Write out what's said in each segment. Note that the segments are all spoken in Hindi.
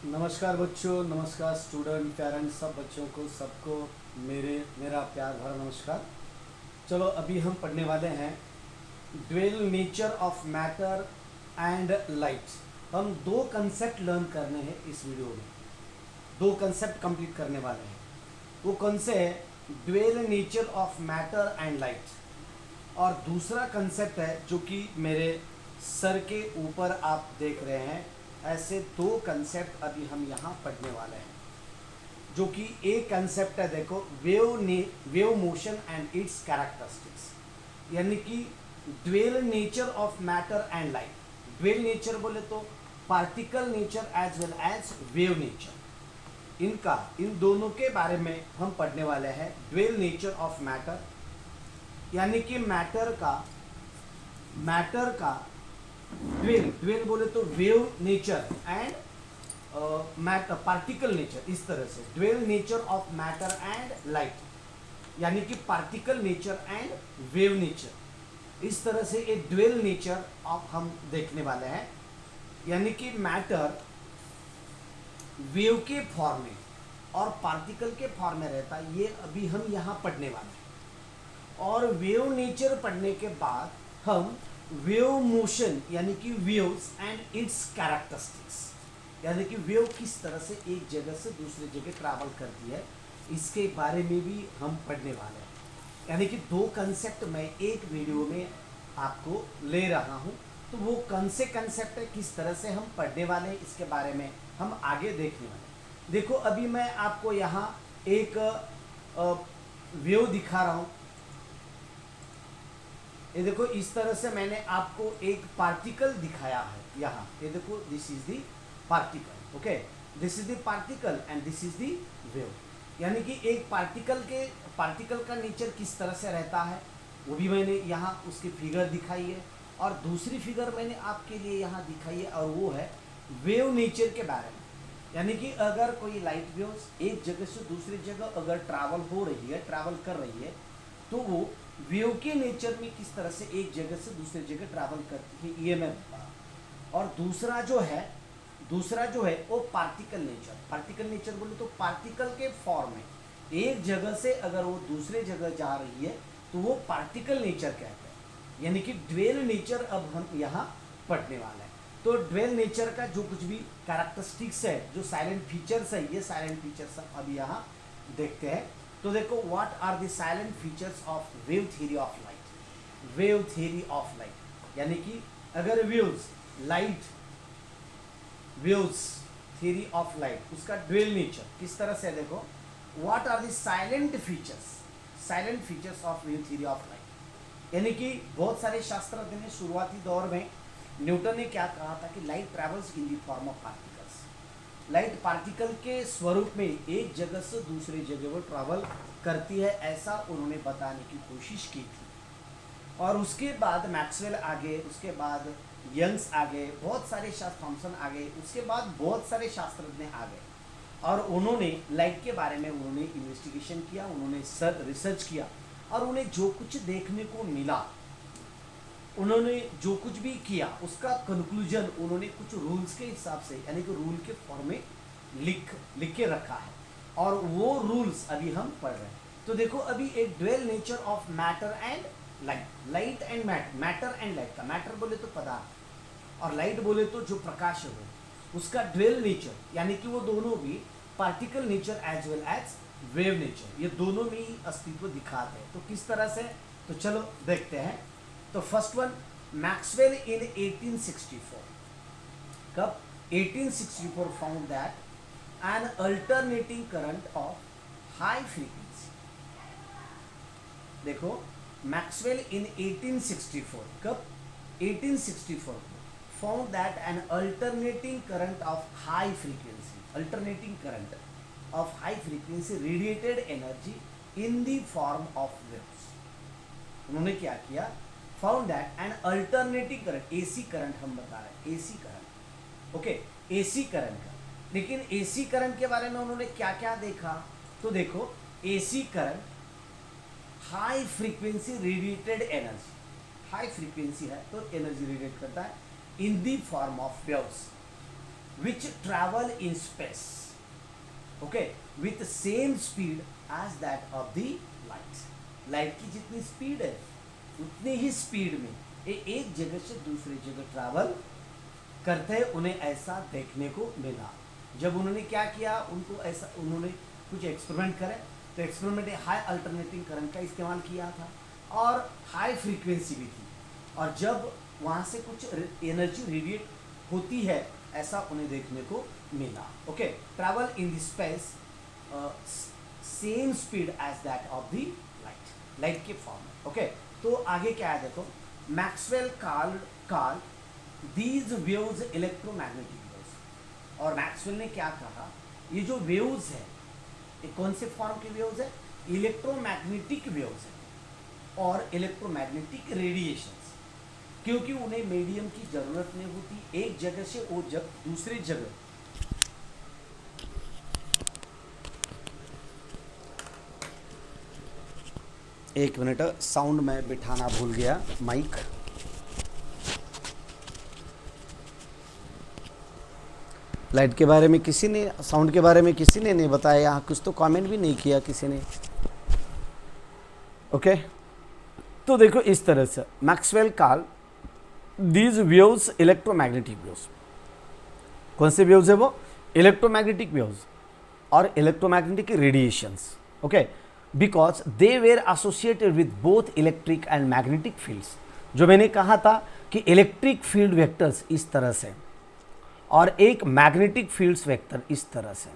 नमस्कार बच्चों, नमस्कार स्टूडेंट, पेरेंट्स, सब बच्चों को सबको मेरा प्यार भरा नमस्कार। चलो अभी हम पढ़ने वाले हैं dual nature of matter and light. हम दो कंसेप्ट लर्न करने हैं इस वीडियो में, दो कंसेप्ट कंप्लीट करने वाले हैं। वो कौन से है? Dual nature of matter and light. और दूसरा कंसेप्ट है जो कि मेरे सर के ऊपर आप देख रहे हैं। ऐसे दो कंसेप्ट अभी हम यहाँ पढ़ने वाले हैं, जो कि एक कंसेप्ट है, देखो, wave motion and its characteristics, यानी कि dual nature of matter and light. Dual nature बोले तो particle nature as well as wave nature, इन दोनों के बारे में हम पढ़ने वाले हैं। ड्वेल नेचर ऑफ मैटर यानी कि मैटर का ड्वेल बोले तो wave nature and matter particle nature, इस तरह से dual nature of matter and light, यानी कि particle nature and wave nature, इस तरह से एक ड्वेल नेचर ऑफ हम देखने वाले हैं। यानी कि मैटर वेव के फॉर्म में और पार्टिकल के फॉर्म में रहता है, ये अभी हम यहाँ पढ़ने वाले हैं। और वेव नेचर पढ़ने के बाद हम वेव मोशन यानी कि वेव्स एंड इट्स कैरेक्टरिस्टिक्स, यानी कि वेव किस तरह से एक जगह से दूसरी जगह ट्रैवल करती है, इसके बारे में भी हम पढ़ने वाले हैं। यानी कि दो कंसेप्ट मैं एक वीडियो में आपको ले रहा हूँ, तो वो कौन से कंसेप्ट है, किस तरह से हम पढ़ने वाले हैं, इसके बारे में हम आगे देखने वाले हैं। देखो अभी मैं आपको यहाँ एक वेव दिखा रहा हूँ। ये देखो, इस तरह से मैंने आपको एक पार्टिकल दिखाया है यहाँ। ये देखो, this is the particle, okay, this is the particle and this is the wave. यानी कि एक पार्टिकल का नेचर किस तरह से रहता है, वो भी मैंने यहाँ उसकी फिगर दिखाई है, और दूसरी फिगर मैंने आपके लिए यहाँ दिखाई है, और वो है वेव नेचर के बारे में। यानी कि अगर कोई लाइट वेव्स एक जगह से दूसरी जगह अगर ट्रैवल कर रही है, तो वो वेव के नेचर में किस तरह से एक जगह से दूसरी जगह ट्रैवल करती है, ये मैं बता। और दूसरा जो है वो पार्टिकल नेचर बोले तो पार्टिकल के फॉर्म में एक जगह से अगर वो दूसरे जगह जा रही है, तो वो पार्टिकल नेचर कहते हैं। यानी कि ड्वेल नेचर अब हम यहाँ पढ़ने वाले हैं। तो ड्वेल नेचर का जो कुछ भी कैरेक्टरिस्टिक्स है, जो साइलेंट फीचर्स है, ये साइलेंट फीचर्स अब यहाँ देखते हैं। तो देखो, what are the salient features of wave theory of light. Wave theory of light यानी कि अगर वेव्स थ्योरी ऑफ लाइट, उसका ड्वेल नेचर किस तरह से, देखो, what are the salient features of wave theory of light. यानी कि बहुत सारे शास्त्रज्ञ ने शुरुआती दौर में, न्यूटन ने क्या कहा था कि light travels in the form of particles. Light particle के स्वरूप में एक जगह से दूसरी जगह वो ट्रैवल करती है, ऐसा उन्होंने बताने की कोशिश की थी। और उसके बाद मैक्सवेल आ गए, उसके बाद यंग्स आ गए, बहुत सारे थॉमसन आ गए, उसके बाद बहुत सारे शास्त्रज्ञ आ गए, और उन्होंने लाइट के बारे में उन्होंने इन्वेस्टिगेशन किया, उन्होंने रिसर्च किया, और उन्हें जो कुछ देखने को मिला, उन्होंने जो कुछ भी किया, उसका कंक्लूजन उन्होंने कुछ रूल्स के हिसाब से, यानी कि रूल के फॉर्म में लिख के रखा है, और वो रूल्स अभी हम पढ़ रहे हैं। तो देखो, अभी एक dual nature of matter and light and matter and light का, मैटर बोले तो पदार्थ और लाइट बोले तो जो प्रकाश है वो, उसका ड्वेल नेचर, यानी कि वो दोनों भी particle nature as well as wave nature, ये दोनों में ही अस्तित्व दिखाते हैं। तो किस तरह से, तो चलो देखते हैं। तो फर्स्ट वन, मैक्सवेल इन 1864, कब 1864 found that N alternating current of high frequency. देखो, मैक्सवेल इन 1864, कब 1864 found that N alternating current of high frequency radiated energy in the form of waves. उन्होंने क्या किया, found that N alternating current, AC current हम बता रहे हैं, AC current, okay, AC current का। लेकिन एसी करंट के बारे में उन्होंने क्या क्या देखा, तो देखो, AC current high frequency radiated energy, high frequency है तो एनर्जी रेडिएट करता है in the form of waves. which travel in space, okay, with same speed as that of the light. Light की जितनी स्पीड है उतनी ही स्पीड में ये एक जगह से दूसरी जगह ट्रैवल करते हैं। उन्हें ऐसा देखने को मिला। जब उन्होंने क्या किया, उनको ऐसा उन्होंने कुछ एक्सपेरिमेंट करे, तो एक्सपेरिमेंट हाई अल्टरनेटिंग करंट का इस्तेमाल किया था और हाई फ्रीक्वेंसी भी थी, और जब वहाँ से कुछ एनर्जी रेडिएट होती है ऐसा उन्हें देखने को मिला। Okay, travel in the space same speed as that of the light, light के फॉर्म में। ओके, तो आगे क्या है देखो, Maxwell called these waves electromagnetic waves. और मैक्सवेल ने क्या कहा, ये जो वेव्स है ये कौन से फॉर्म के वेव्स है, इलेक्ट्रोमैग्नेटिक वेव्स है और इलेक्ट्रोमैग्नेटिक रेडिएशंस, क्योंकि उन्हें मीडियम की जरूरत नहीं होती, एक जगह से वो दूसरी जगह एक मिनट, साउंड में बिठाना भूल गया माइक। लाइट के बारे में किसी ने, साउंड के बारे में किसी ने नहीं बताया, यहाँ कुछ तो कमेंट भी नहीं किया किसी ने। ओके, तो देखो इस तरह से Maxwell called these waves electromagnetic waves. कौन से वेव्स है वो, इलेक्ट्रोमैग्नेटिक वेव्स और electromagnetic radiations. Okay, because they were associated with both electric and magnetic fields. जो मैंने कहा था कि इलेक्ट्रिक फील्ड वेक्टर्स इस तरह से और एक मैग्नेटिक फील्ड्स वेक्टर इस तरह से,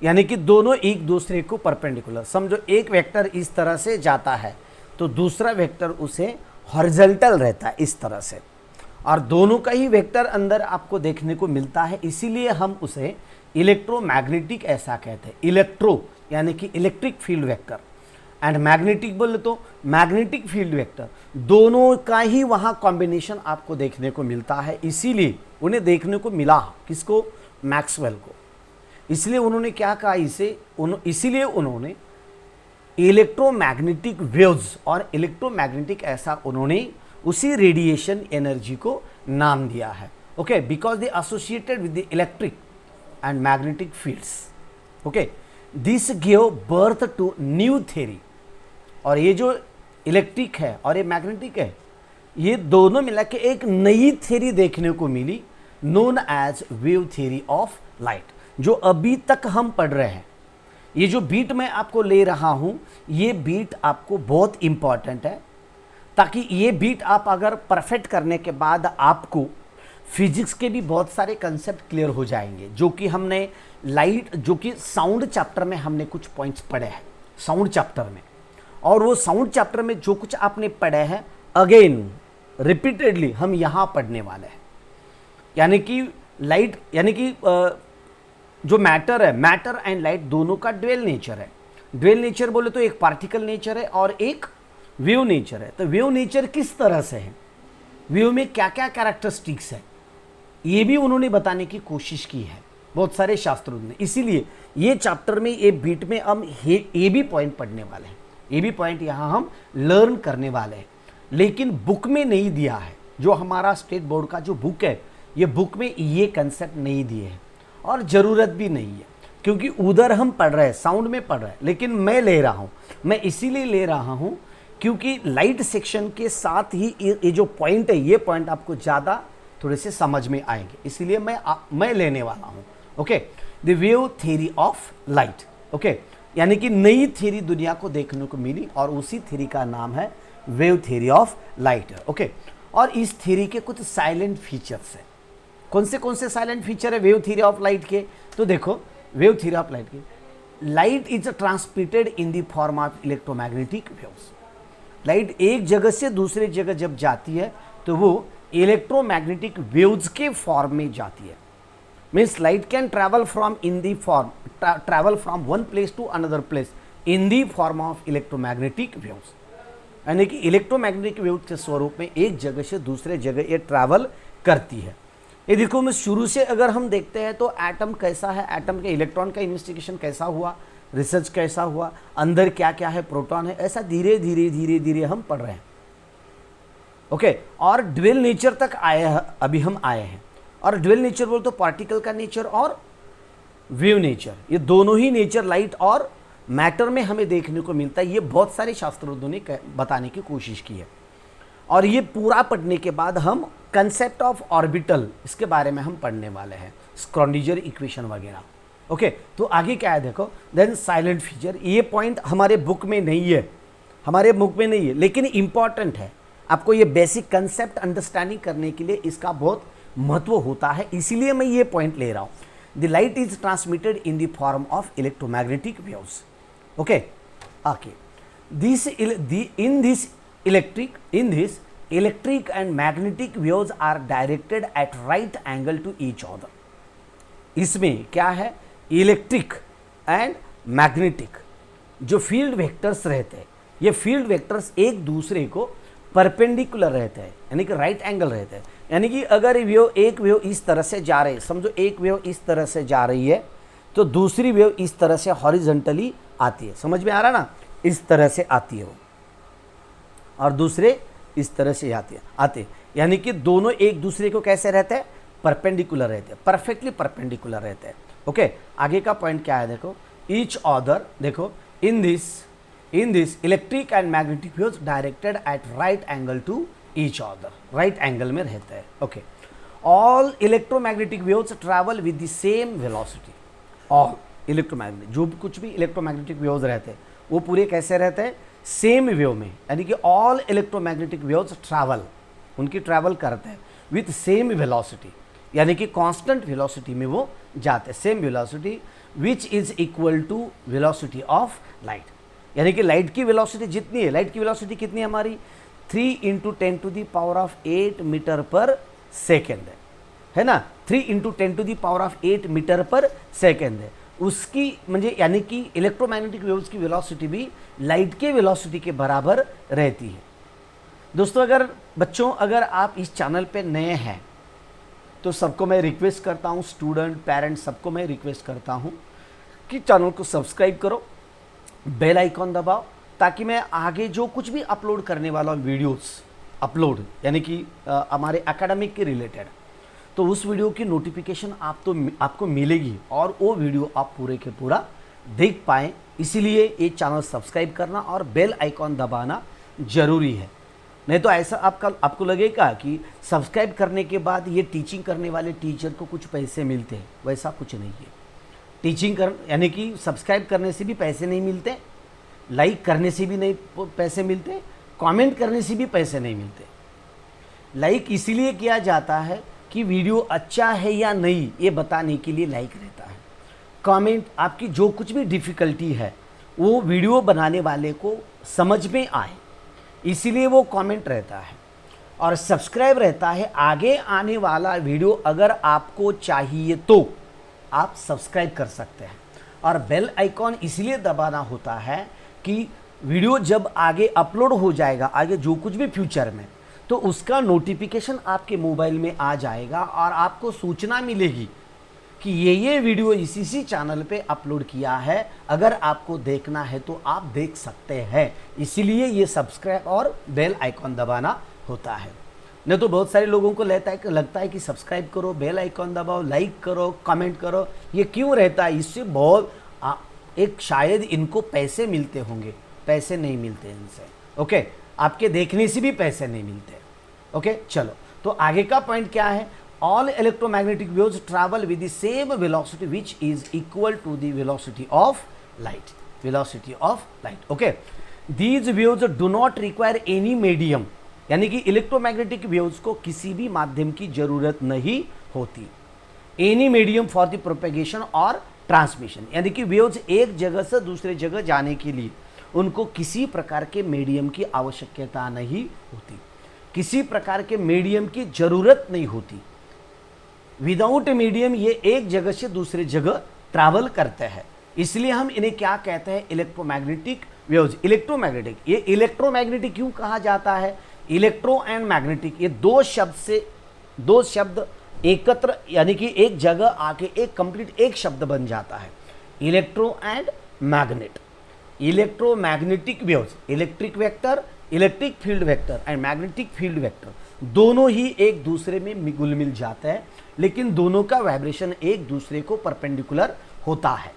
यानी कि दोनों एक दूसरे को परपेंडिकुलर। समझो एक वेक्टर इस तरह से जाता है तो दूसरा वेक्टर उसे हॉरिजॉन्टल रहता है इस तरह से, और दोनों का ही वेक्टर अंदर आपको देखने को मिलता है, इसीलिए हम उसे इलेक्ट्रोमैग्नेटिक ऐसा कहते हैं। इलेक्ट्रो यानी कि electric field vector and magnetic बोले तो मैग्नेटिक फील्ड वेक्टर, दोनों का ही वहाँ कॉम्बिनेशन आपको देखने को मिलता है, इसीलिए उन्हें देखने को मिला। किसको, मैक्सवेल को। इसलिए उन्होंने क्या कहा, इसीलिए उन्होंने इलेक्ट्रोमैग्नेटिक वेव्स और इलेक्ट्रोमैग्नेटिक ऐसा उन्होंने उसी रेडिएशन एनर्जी को नाम दिया है। Okay, because they associated with the electric and magnetic fields. Okay, this give birth to new theory. और ये जो इलेक्ट्रिक है और ये मैग्नेटिक है, ये दोनों मिला के एक नई थ्योरी देखने को मिली, known as wave theory of light, जो अभी तक हम पढ़ रहे हैं। ये जो बीट मैं आपको ले रहा हूं, ये बीट आपको बहुत इंपॉर्टेंट है, ताकि ये बीट आप अगर परफेक्ट करने के बाद आपको फिजिक्स के भी बहुत सारे कंसेप्ट क्लियर हो जाएंगे, जो कि हमने लाइट, जो कि साउंड चैप्टर में हमने कुछ पॉइंट्स पढ़े हैं साउंड चैप्टर में, और वो साउंड चैप्टर में जो कुछ आपने पढ़े हैं अगेन रिपीटेडली हम यहाँ पढ़ने वाले हैं। यानी कि लाइट, यानी कि जो मैटर है, मैटर एंड लाइट दोनों का ड्वेल नेचर है। ड्वेल नेचर बोले तो एक पार्टिकल नेचर है और एक वेव नेचर है। तो वेव नेचर किस तरह से है, वेव में क्या क्या कैरेक्टरिस्टिक्स है, ये भी उन्होंने बताने की कोशिश की है बहुत सारे शास्त्रों ने। इसीलिए ये चैप्टर में, ये बीट में हम ये भी पॉइंट पढ़ने वाले हैं, ये भी पॉइंट यहाँ हम लर्न करने वाले हैं, लेकिन बुक में नहीं दिया है। जो हमारा स्टेट बोर्ड का जो बुक है, ये बुक में ये कंसेप्ट नहीं दिए हैं और ज़रूरत भी नहीं है, क्योंकि उधर हम पढ़ रहे हैं, साउंड में पढ़ रहे हैं, लेकिन मैं ले रहा हूँ, मैं इसीलिए ले रहा हूँ क्योंकि लाइट सेक्शन के साथ ही ये जो पॉइंट है, ये पॉइंट आपको ज़्यादा थोड़े से समझ में आएंगे, इसीलिए मैं लेने वाला हूँ। Okay, the wave theory of light. Okay, यानी कि नई थ्योरी दुनिया को देखने को मिली और उसी थ्योरी का नाम है wave theory of light. Okay, और इस थ्योरी के कुछ साइलेंट फीचर्स हैं। कौन से साइलेंट फीचर है वेव थ्योरी ऑफ लाइट के, तो देखो वेव थ्योरी ऑफ लाइट के, light is transmitted in the form of electromagnetic waves. Light एक जगह से दूसरे जगह जब जाती है तो वो इलेक्ट्रोमैग्नेटिक वेव्स के फॉर्म में जाती है। Means light can travel from travel from one place to another place in the form of electromagnetic waves. यानी कि इलेक्ट्रोमैग्नेटिक वेव्स के स्वरूप में एक जगह से दूसरे जगह ये ट्रैवल करती है। ये देखो, मैं शुरू से अगर हम देखते हैं तो एटम कैसा है, एटम के इलेक्ट्रॉन का इन्वेस्टिगेशन कैसा हुआ, रिसर्च कैसा हुआ, अंदर क्या क्या है, प्रोटॉन है, ऐसा धीरे धीरे हम पढ़ रहे हैं। ओके, और ड्वेल नेचर तक आए हैं, अभी हम आए हैं। और ड्यूअल नेचर बोल तो पार्टिकल का नेचर और वेव नेचर, ये दोनों ही नेचर लाइट और मैटर में हमें देखने को मिलता है। ये बहुत सारे शास्त्रज्ञों ने बताने की कोशिश की है। और ये पूरा पढ़ने के बाद हम कंसेप्ट ऑफ ऑर्बिटल इसके बारे में हम पढ़ने वाले हैं, स्क्रॉडिंजर इक्वेशन वगैरह। ओके, तो आगे क्या है देखो, देन साइलेंट फीचर। ये पॉइंट हमारे बुक में नहीं है, हमारे बुक में नहीं है, लेकिन इंपॉर्टेंट है। आपको ये बेसिक कंसेप्ट अंडरस्टैंडिंग करने के लिए इसका बहुत महत्व होता है, इसीलिए मैं ये पॉइंट ले रहा हूँ। The light is transmitted in the form of electromagnetic waves. Okay, in this electric and magnetic waves are directed at right angle to each other. इसमें क्या है, इलेक्ट्रिक एंड मैग्नेटिक जो फील्ड वेक्टर्स रहते हैं, ये फील्ड वेक्टर्स एक दूसरे को परपेंडिकुलर रहते हैं, यानी कि राइट एंगल रहते हैं। यानी कि अगर एक वेव इस तरह से जा रही है, समझो एक वेव इस तरह से जा रही है, तो दूसरी वेव इस तरह से हॉरिजॉन्टली आती है। समझ में आ रहा ना, इस तरह से आती है वो, और दूसरे इस तरह से आते, यानी कि दोनों एक दूसरे को कैसे रहते हैं, परपेंडिकुलर रहते हैं, परफेक्टली परपेंडिकुलर रहते हैं। ओके, आगे का पॉइंट क्या है देखो, ईच अदर, देखो in this electric and magnetic waves directed at right angle to each other, right angle में रहते हैं। Okay, all electromagnetic waves travel with the same velocity. All electromagnetic, जो भी कुछ भी इलेक्ट्रोमैग्नेटिक वेव्स रहते हैं वो पूरे कैसे रहते हैं, सेम वेव में, यानी कि ऑल इलेक्ट्रोमैग्नेटिक वेव्स ट्रैवल, उनकी ट्रैवल करते हैं विथ सेम वेलोसिटी, यानी कि कांस्टेंट वेलोसिटी में वो जाते हैं, same velocity which is equal to velocity of light. यानी कि लाइट की वेलोसिटी जितनी है, लाइट की वेलोसिटी कितनी है हमारी, 3 × 10⁸ मीटर पर सेकेंड है ना, 3 × 10⁸ मीटर पर सेकेंड है उसकी, म्हणजे यानी कि इलेक्ट्रोमैग्नेटिक वेव्स की वेलोसिटी भी लाइट के वेलोसिटी के बराबर रहती है। दोस्तों अगर आप इस चैनल पे नए हैं तो सबको मैं रिक्वेस्ट करता हूँ, स्टूडेंट पेरेंट्स सबको मैं रिक्वेस्ट करता हूँ कि चैनल को सब्सक्राइब करो, बेल आइकॉन दबाओ, ताकि मैं आगे जो कुछ भी अपलोड करने वाला हूँ वीडियोस अपलोड, यानी कि हमारे एकेडमिक के रिलेटेड, तो उस वीडियो की नोटिफिकेशन आपको मिलेगी और वो वीडियो आप पूरे के पूरा देख पाएँ। इसीलिए ये चैनल सब्सक्राइब करना और बेल आइकॉन दबाना ज़रूरी है। नहीं तो ऐसा आपको लगेगा कि सब्सक्राइब करने के बाद ये टीचिंग करने वाले टीचर को कुछ पैसे मिलते हैं, वैसा कुछ नहीं है। टीचिंग यानी कि सब्सक्राइब करने से भी पैसे नहीं मिलते, लाइक करने से भी नहीं पैसे मिलते, कमेंट करने से भी पैसे नहीं मिलते। लाइक इसीलिए किया जाता है कि वीडियो अच्छा है या नहीं ये बताने के लिए लाइक रहता है। कमेंट आपकी जो कुछ भी डिफ़िकल्टी है वो वीडियो बनाने वाले को समझ में आए, इसीलिए वो कमेंट रहता है। और सब्सक्राइब रहता है, आगे आने वाला वीडियो अगर आपको चाहिए तो आप सब्सक्राइब कर सकते हैं। और बेल आइकॉन इसलिए दबाना होता है कि वीडियो जब आगे अपलोड हो जाएगा, आगे जो कुछ भी फ्यूचर में, तो उसका नोटिफिकेशन आपके मोबाइल में आ जाएगा और आपको सूचना मिलेगी कि ये वीडियो इसी चैनल पे अपलोड किया है, अगर आपको देखना है तो आप देख सकते हैं। इसीलिए ये सब्सक्राइब और बेल आइकॉन दबाना होता है। नहीं तो बहुत सारे लोगों को लगता है कि सब्सक्राइब करो, बेल आइकॉन दबाओ, लाइक करो, कमेंट करो। ये क्यों रहता है, इससे बहुत एक शायद इनको पैसे मिलते होंगे, पैसे नहीं मिलते इनसे। ओके, आपके देखने से भी पैसे नहीं मिलते। ओके, चलो तो आगे का पॉइंट क्या है, all electromagnetic waves travel with the same velocity which is equal to the velocity of light, okay, these waves do not require any medium, यानी कि इलेक्ट्रोमैग्नेटिक वेव्स को किसी भी माध्यम की जरूरत नहीं होती, any medium for the propagation और ट्रांसमिशन, यानी कि वेव्स एक जगह से दूसरे जगह जाने के लिए उनको किसी प्रकार के मीडियम की आवश्यकता नहीं होती, किसी प्रकार के मीडियम की जरूरत नहीं होती। विदाउट मीडियम ये एक जगह से दूसरे जगह ट्रैवल करते हैं, इसलिए हम इन्हें क्या कहते हैं, इलेक्ट्रोमैग्नेटिक वेव्स। इलेक्ट्रोमैग्नेटिक, ये इलेक्ट्रोमैग्नेटिक क्यों कहा जाता है, इलेक्ट्रो एंड मैग्नेटिक, ये दो शब्द एकत्र, यानी कि एक जगह आके एक कंप्लीट एक शब्द बन जाता है, electro and magnet. Electromagnetic waves, electric vector, electric field vector and magnetic field vector, दोनों ही एक दूसरे में घुल मिल जाते हैं, लेकिन दोनों का वाइब्रेशन एक दूसरे को परपेंडिकुलर होता है,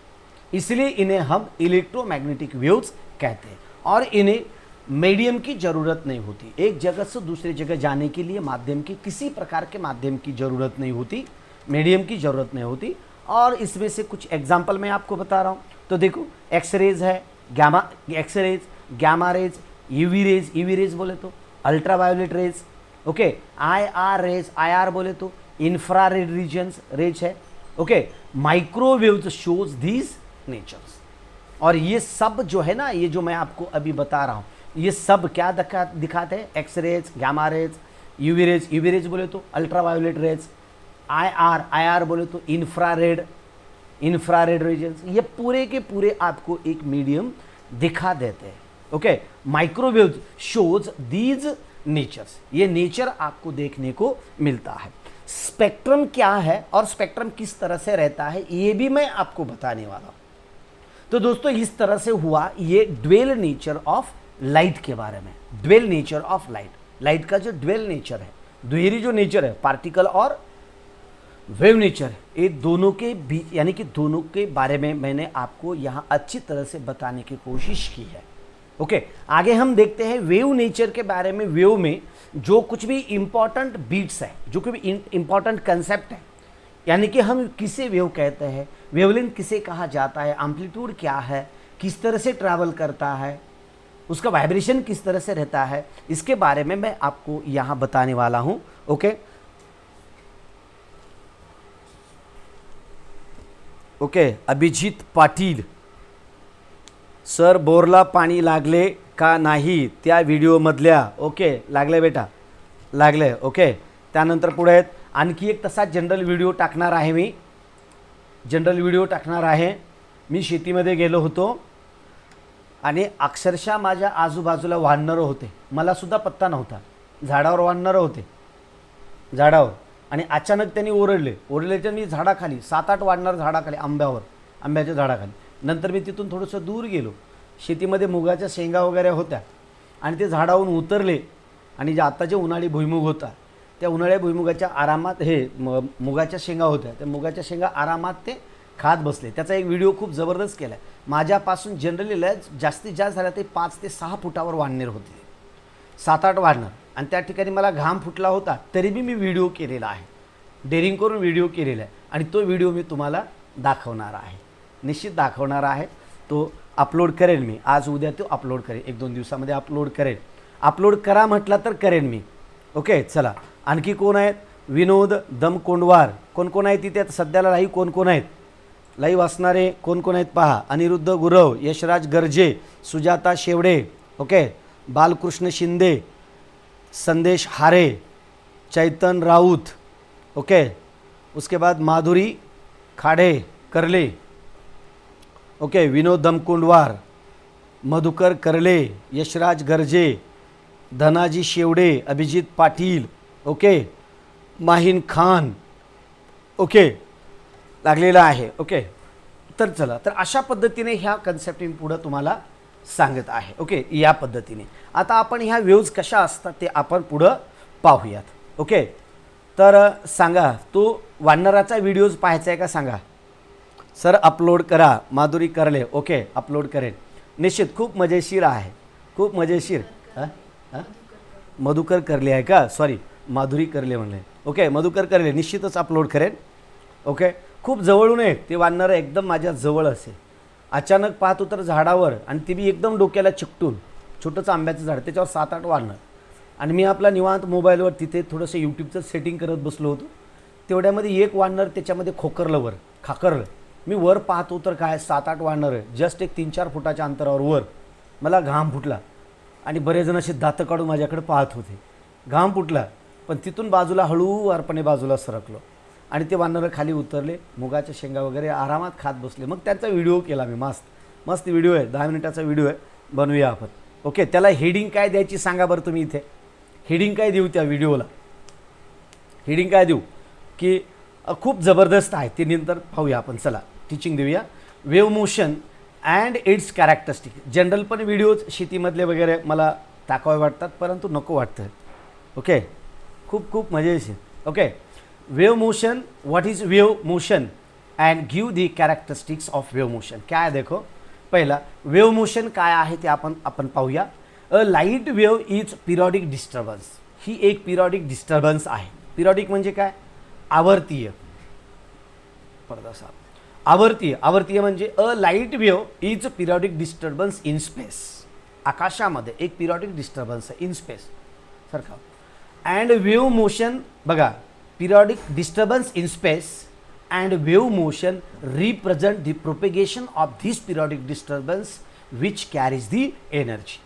इसलिए इन्हें हम इलेक्ट्रोमैग्नेटिक वेव्स कहते हैं। और इन्हें मीडियम की ज़रूरत नहीं होती, एक जगह से दूसरी जगह जाने के लिए माध्यम की, किसी प्रकार के माध्यम की ज़रूरत नहीं होती, मीडियम की ज़रूरत नहीं होती। और इसमें से कुछ एग्जाम्पल मैं आपको बता रहा हूँ। तो देखो, एक्सरेज है, X-rays, gamma rays, UV rays बोले तो ultraviolet rays, okay, IR rays, IR बोले तो इंफ्रारेड रीजन्स रेज है, okay. Microwaves shows these natures. और ये सब जो है ना, ये जो मैं आपको अभी बता रहा हूँ, ये सब क्या दिखाते हैं? X-rays, gamma rays, UV rays बोले तो अल्ट्रावायोलेट रेज, IR बोले तो इंफ्रारेड रीजन्स, ये पूरे के पूरे आपको एक मीडियम दिखा देते हैं, okay. Microwave shows these natures, ये नेचर आपको देखने को मिलता है। स्पेक्ट्रम क्या है और स्पेक्ट्रम किस तरह से रहता है, ये भी मैं आपको बताने वाला हूं। तो दोस्तों, इस तरह से हुआ ये ड्वेल नेचर ऑफ लाइट के बारे में। Dual nature of light, light का जो ड्वेल नेचर है, द्विहेरी जो नेचर है, पार्टिकल और वेव नेचर, ये दोनों के बीच, यानी कि दोनों के बारे में मैंने आपको यहाँ अच्छी तरह से बताने की कोशिश की है, ओके। आगे हम देखते हैं वेव नेचर के बारे में। वेव में जो कुछ भी इंपॉर्टेंट बीट्स है, जो कुछ भी इंपॉर्टेंट कंसेप्ट है, यानी कि हम किसे वेव कहते हैं, वेवलेंथ किसे कहा जाता है, एम्पलीट्यूड क्या है, किस तरह से ट्रैवल करता है, उसका वाइब्रेशन किस तरह से रहता है, इसके बारे में मैं आपको यहाँ बताने वाला हूँ, okay. Okay, Abhijit Patil sir, Borla पाणी लागले का नाही त्या व्हिडिओमधल्या? ओके, लागले बेटा, लागले, ओके। त्यानंतर पुढे आणखी एक तसा जनरल व्हिडिओ टाकणार आहे मी शेतीमध्ये गेलो होतो आणि अक्षरशः माझ्या आजूबाजूला वानरं होते, मला सुद्धा पत्ता नव्हता, झाडावर वानरं होते, झाडावर, आणि अचानक त्यांनी ओरडले तर मी झाडाखाली 7-8 वानर झाडाखाली, आंब्याच्या झाडाखाली. नंतर मी तिथून थोडंसं दूर गेलो, शेतीमध्ये मुगाच्या शेंगा वगैरे होत्या आणि ते झाडावरून उतरले आणि जे आता जे उन्हाळी भुईमुग होता, त्या उन्हाळ्या भुईमुगाच्या आरामात मुगाच्या शेंगा होत्या, त्या मुगाच्या शेंगा आरामात ते खात बसले. त्याचा एक व्हिडिओ खूप जबरदस्त केला. माझ्यापासून जनरली जास्तीत जास्त झाला ते 5 ते 6 फुटावर वानर होते, 7-8 वानर, आणि त्या ठिकाणी मला घाम फुटला होता, तरी मी व्हिडिओ केलेला आहे, डेअरिंग करून व्हिडिओ केलेला आहे, आणि तो व्हिडिओ मी तुम्हाला दाखवणार आहे, निश्चित दाखवणार आहे. तो अपलोड करेन मी, आज उद्या तो अपलोड करेन, 1-2 दिवसामध्ये अपलोड करेन. अपलोड करा म्हटलं तर करेन मी, ओके. चला, आणखी कोण आहेत? विनोद दमकोंडवार, कोण आहेत तिथे सध्याला लाईव्ह? कोण आहेत लाईव्ह असणारे? कोण आहेत पहा. अनिरुद्ध गुरव, यशराज गर्जे, सुजाता शेवडे, ओके, बालकृष्ण शिंदे, संदेश हारे, चैतन राउत, ओके, उसके बाद माधुरी खाड़े करले, ओके, विनोद दमकुंडवार, मधुकर करले, यशराज गर्जे, धनाजी शेवडे, अभिजित पाटील, ओके, माहीन खान, ओके, लागलेला आहे, ओके. तर चला, तर अशा पद्धतीने ह्या कन्सेप्ट मी पुढे तुम्हाला सांगत आहे, ओके, या पद्धतीने. आता आपण ह्या वेव्ज कशा असतात ते आपण पुढे पाहूयात, ओके. तर सांगा, तो वानराचा व्हिडिओज पाहायचा आहे का सांगा सर, अपलोड करा. माधुरी करले, ओके, अपलोड करेन निश्चित. खूप मजेशीर आहे, खूप मजेशीर. मधुकर करले आहे का? सॉरी, माधुरी करले म्हणले, ओके, मधुकर करले, निश्चितच अपलोड करेन, ओके. खूप जवळून आहे ते वानर, एकदम माझ्या जवळ असे. अचानक पाहतो तर झाडावर, आणि ते बी एकदम डोक्याला चिकटून, छोटंसं आंब्याचं झाड, त्याच्यावर 7-8 वानर, आणि मी आपला निवांत मोबाईलवर तिथे थोडंसं यूट्यूबचं सेटिंग करत बसलो होतो. तेवढ्यामध्ये एक वानर त्याच्यामध्ये खाकरलं. मी वर पाहतो तर काय 7-8 वानर, जस्ट एक 3-4 फुटाच्या अंतरावर वर. मला घाम फुटला, आणि बरेच जण असे दातं काढून माझ्याकडे पाहत होते. घाम फुटला, पण तिथून बाजूला हळूवारपणे बाजूला सरकलो, आणि ते वानरं खाली उतरले, मुगाच्या शेंगा वगैरे आरामात खात बसले. मग त्यांचा व्हिडिओ केला मी, मस्त व्हिडिओ आहे, 10 मिनिटाचा व्हिडिओ आहे, बनवूया आपण, ओके. त्याला हेडिंग काय द्यायची सांगा बरं तुम्ही. इथे हेडिंग काय देऊ त्या व्हिडिओला? हेडिंग काय देऊ की खूप जबरदस्त आहे, ते नंतर पाहूया आपण. चला, टीचिंग देऊया. Wave motion and it's characteristic. General पण व्हिडिओज शेतीमधले वगैरे मला दाखवावे वाटतात, परंतु नको वाटतं, ओके. खूप खूप मजेशीर. Okay, wave motion, what is wave motion and give the characteristics of wave motion. काय आहे देखो, पहिला वेव मोशन काय आहे ते आपण पाहूया. A light wave is periodic disturbance. ही एक पिरियॉडिक डिस्टर्बन्स आहे. पिरियॉडिक म्हणजे काय, आवर्तीय. पडदा साफ. आवर्तीय म्हणजे a light wave is periodic disturbance in space. आकाशामध्ये एक पिरियॉडिक डिस्टर्बन्स आहे इन स्पेस सारखा. अँड वेव मोशन, बघा, periodic disturbance in space and wave motion represent the propagation of this periodic disturbance which carries the energy.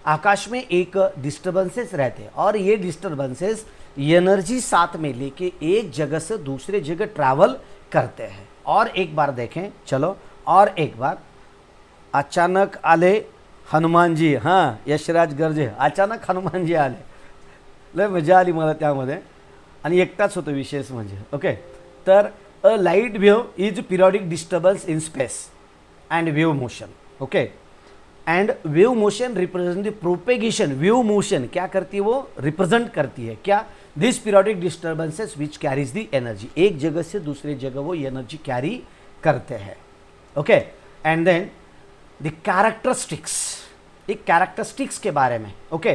आकाश में एक डिस्टर्बेंसेस रहते हैं और ये डिस्टर्बेंसेस एनर्जी साथ में लेके एक जगह से दूसरे जगह ट्रैवल करते हैं. और एक बार देखें, चलो और एक बार. अचानक आले हनुमानजी. हां, यशराज गर्जे, अचानक हनुमानजी आले. लय मजा आली मला त्यामध्ये आणि एकटाच होतो विशेष म्हणजे. ओके, तर a light wave is periodic disturbance in space and wave motion. Okay, and wave motion represent the propagation. Wave motion क्या करती है, वो रिप्रेजेंट करती है क्या, this periodic disturbances which carries the energy. एक जगह से दूसरे जगह वो एनर्जी कैरी करते हैं. Okay, and then the characteristics, एक कैरेक्टरिस्टिक्स के बारे में. ओके,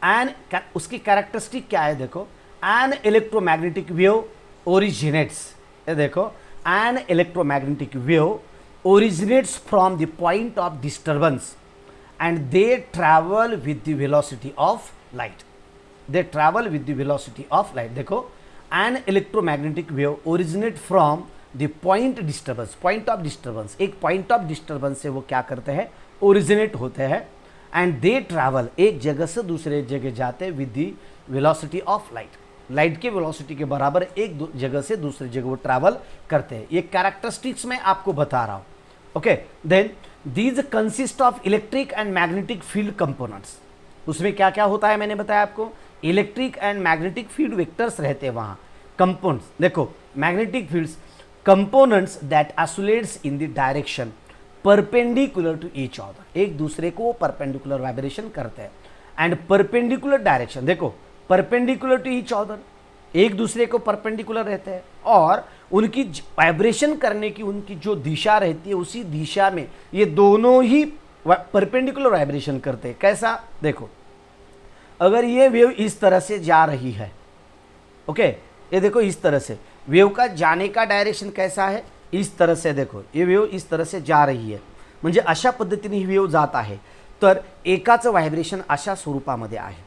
एंड उसकी कैरेक्टरिस्टिक क्या है देखो. एन इलेक्ट्रोमैग्नेटिक वेव ओरिजिनेट्स, ये देखो, an electromagnetic wave originates from the point of disturbance and they travel with the velocity of light. They travel with the velocity of light. देखो, an electromagnetic wave originate from the point disturbance. Point of disturbance, एक point of disturbance से वो क्या करते हैं, originate होते हैं and they travel, एक जगह से दूसरे जगह जाते हैं with the velocity of light. Light के वेलोसिटी के बराबर एक जगह से दूसरी जगह वो ट्रैवल करते हैं. ये कैरेक्टरिस्टिक्स मैं आपको बता रहा हूँ. Okay, then these consist of electric and magnetic field components. उसमें क्या क्या होता है मैंने बताया आपको, electric and magnetic field vectors रहते हैं वहाँ. कंपोनेंट्स देखो, magnetic fields components that oscillates in the direction perpendicular to each other. एक दूसरे को परपेंडिकुलर वाइब्रेशन करते हैं. एंड परपेंडिकुलर डायरेक्शन, देखो, परपेंडिकुलर टू ईच अदर, एक दूसरे को परपेंडिकुलर रहते हैं और उनकी वाइब्रेशन करने की उनकी जो दिशा रहती है उसी दिशा में ये दोनों ही परपेंडिकुलर वाइब्रेशन करते हैं. कैसा, देखो, अगर ये वेव इस तरह से जा रही है, ओके, ये देखो इस तरह से वेव का जाने का डायरेक्शन कैसा है, इस तरह से. देखो, ये वेव इस तरह से जा रही है म्हणजे अशा पद्धतीने ही वेव जात आहे. तर एकाचं व्हायब्रेशन अशा स्वरूपामध्ये आहे.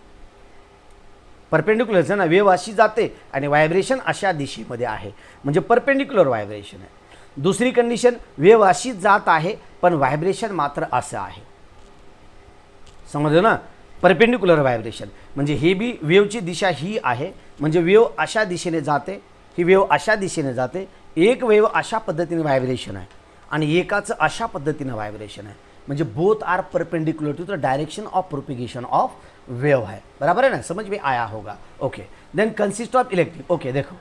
परपेंडिकुलर ना, वेव अशी जाते आणि व्हायब्रेशन अशा दिशेमध्ये आहे म्हणजे परपेंडिकुलर व्हायब्रेशन आहे. दुसरी कंडिशन, वेव अशी जात आहे पण व्हायब्रेशन मात्र असं आहे. समजलं ना, परपेंडिकुलर व्हायब्रेशन म्हणजे हे बी वेवची दिशा ही आहे म्हणजे वेव अशा दिशेने जाते, ही वेव अशा दिशेने जाते. एक वेव अशा पद्धतीने व्हायब्रेशन आहे आणि एकाचं अशा पद्धतीने व्हायब्रेशन आहे म्हणजे both are perpendicular to the direction of propagation of wave है. बराबर है ना, समझ में आया होगा. Okay, then consist of electric. Okay, देखो,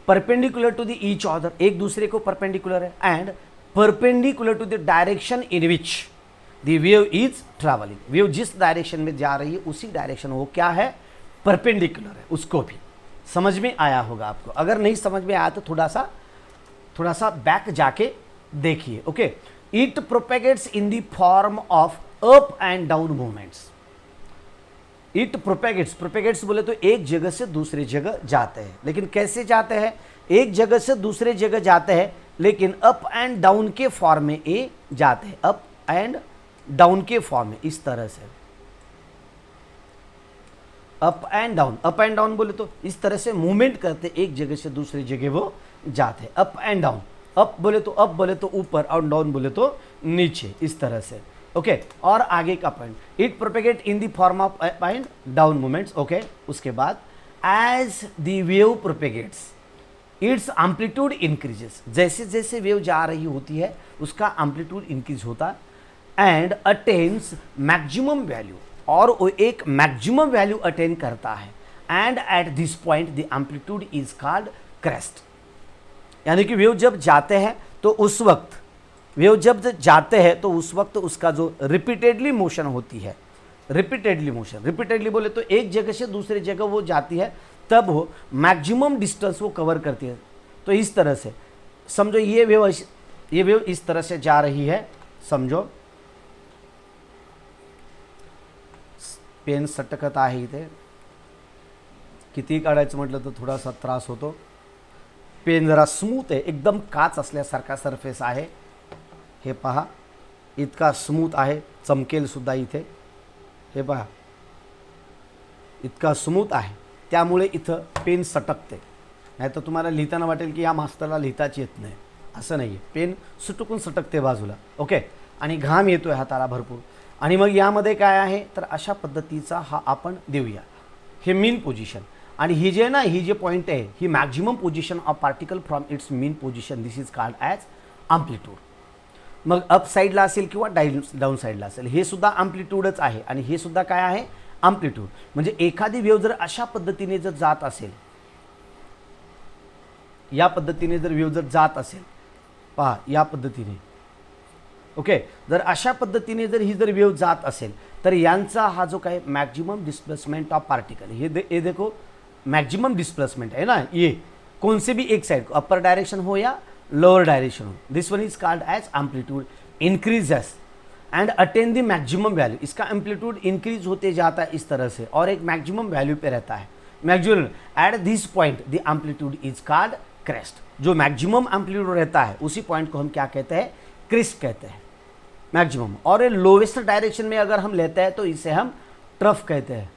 perpendicular to the each other, एक दूसरे को परपेंडिकुलर है and perpendicular to the direction in which the wave is travelling. Wave जिस डायरेक्शन में जा रही है उसी डायरेक्शन वो क्या है, परपेंडिकुलर है. उसको भी समझ में आया होगा आपको. अगर नहीं समझ में आया तो थोड़ा सा बैक जाके देखिए. Okay, it propagates in the form of up and down movements. It propagates बोले तो एक जगह से दूसरे जगह जाते हैं. लेकिन कैसे जाते हैं, एक जगह से दूसरे जगह जाते हैं लेकिन अप एंड डाउन के फॉर्म में ये जाते हैं. अप एंड डाउन के फॉर्म में, इस तरह से अप एंड डाउन बोले तो इस तरह से मूवमेंट करते, एक जगह से दूसरी जगह वो जाते हैं. अप एंड डाउन, अप बोले तो ऊपर और डाउन बोले तो नीचे, इस तरह से. ओके, और आगे का point, it propagate in the form of up and down movements. Okay, उसके बाद as the wave propagates its amplitude increases. जैसे जैसे वेव जा रही होती है उसका एम्पलीट्यूड इंक्रीज होता एंड अटेन्स मैक्सिमम वैल्यू, और वो एक मैक्सिमम वैल्यू अटेन करता है. And at this point the amplitude is called crest. यानी कि वेव जब जाते हैं तो उस वक्त उस वक्त उसका जो रिपीटेडली मोशन होती है, रिपीटेडली बोले तो एक जगह से दूसरी जगह वो जाती है तब वो मैक्सिमम डिस्टेंस वो कवर करती है। तो इस तरह से समझो ये वेव इस तरह से जा रही है, समझो पेन सटकत आहे इथे, किती काढायचं म्हटलं तर थोडासा त्रास होतो। पेन जरा स्मूथ आहे, एकदम काच असल्यासारखा सरफेस आहे, हे पहा इतका स्मूथ आहे, चमकेल सुद्धा इथे, हे पहा इतका स्मूथ आहे, त्यामुळे इथं पेन सटकते। नाही तर तुम्हाला लिहिताना वाटेल की या मास्तरला लिहिताच येत नाही, असं नाही आहे, पेन सुटकून सटकते बाजूला। ओके, आणि घाम येतोय हाताला भरपूर। आणि मग यामध्ये काय आहे तर अशा पद्धतीचा हा आपण देऊया, हे मीन पोझिशन। आणि ही जे ना ही जे पॉईंट आहे ही maximum position of particle from its mean position, this is called as amplitude. मग अप साईडला असेल किंवा डाऊन साईडला असेल, हे सुद्धा अँप्लिट्यूडच आहे आणि हे सुद्धा काय आहे अँप्लिट्यूड। म्हणजे एखादी वेव्ह जर अशा पद्धतीने जर जात असेल, या पद्धतीने जर वेव्ह जर जात असेल, पहा या पद्धतीने, ओके, जर अशा पद्धतीने जर ही जर वेव्ह जात असेल तर यांचा हा जो काय मॅक्झिमम डिस्प्लेसमेंट ऑफ पार्टिकल, ये देखो मैक्सिमम डिस्प्लेसमेंट है ना, ये कौन से भी एक साइड, अपर डायरेक्शन हो या लोअर डायरेक्शन हो, this one is called as amplitude increases and attain the maximum value. इसका एम्पलीट्यूड इंक्रीज होते जाता है इस तरह से और एक मैक्सिमम वैल्यू पे रहता है, maximum eight this point the amplitude is called crest. जो मैक्सिमम एम्पलीट्यूड रहता है उसी पॉइंट को हम क्या कहते हैं, क्रेस्ट कहते हैं, मैक्सिमम। और ये लोवेस्ट डायरेक्शन में अगर हम लेते हैं तो इसे हम ट्रफ कहते हैं,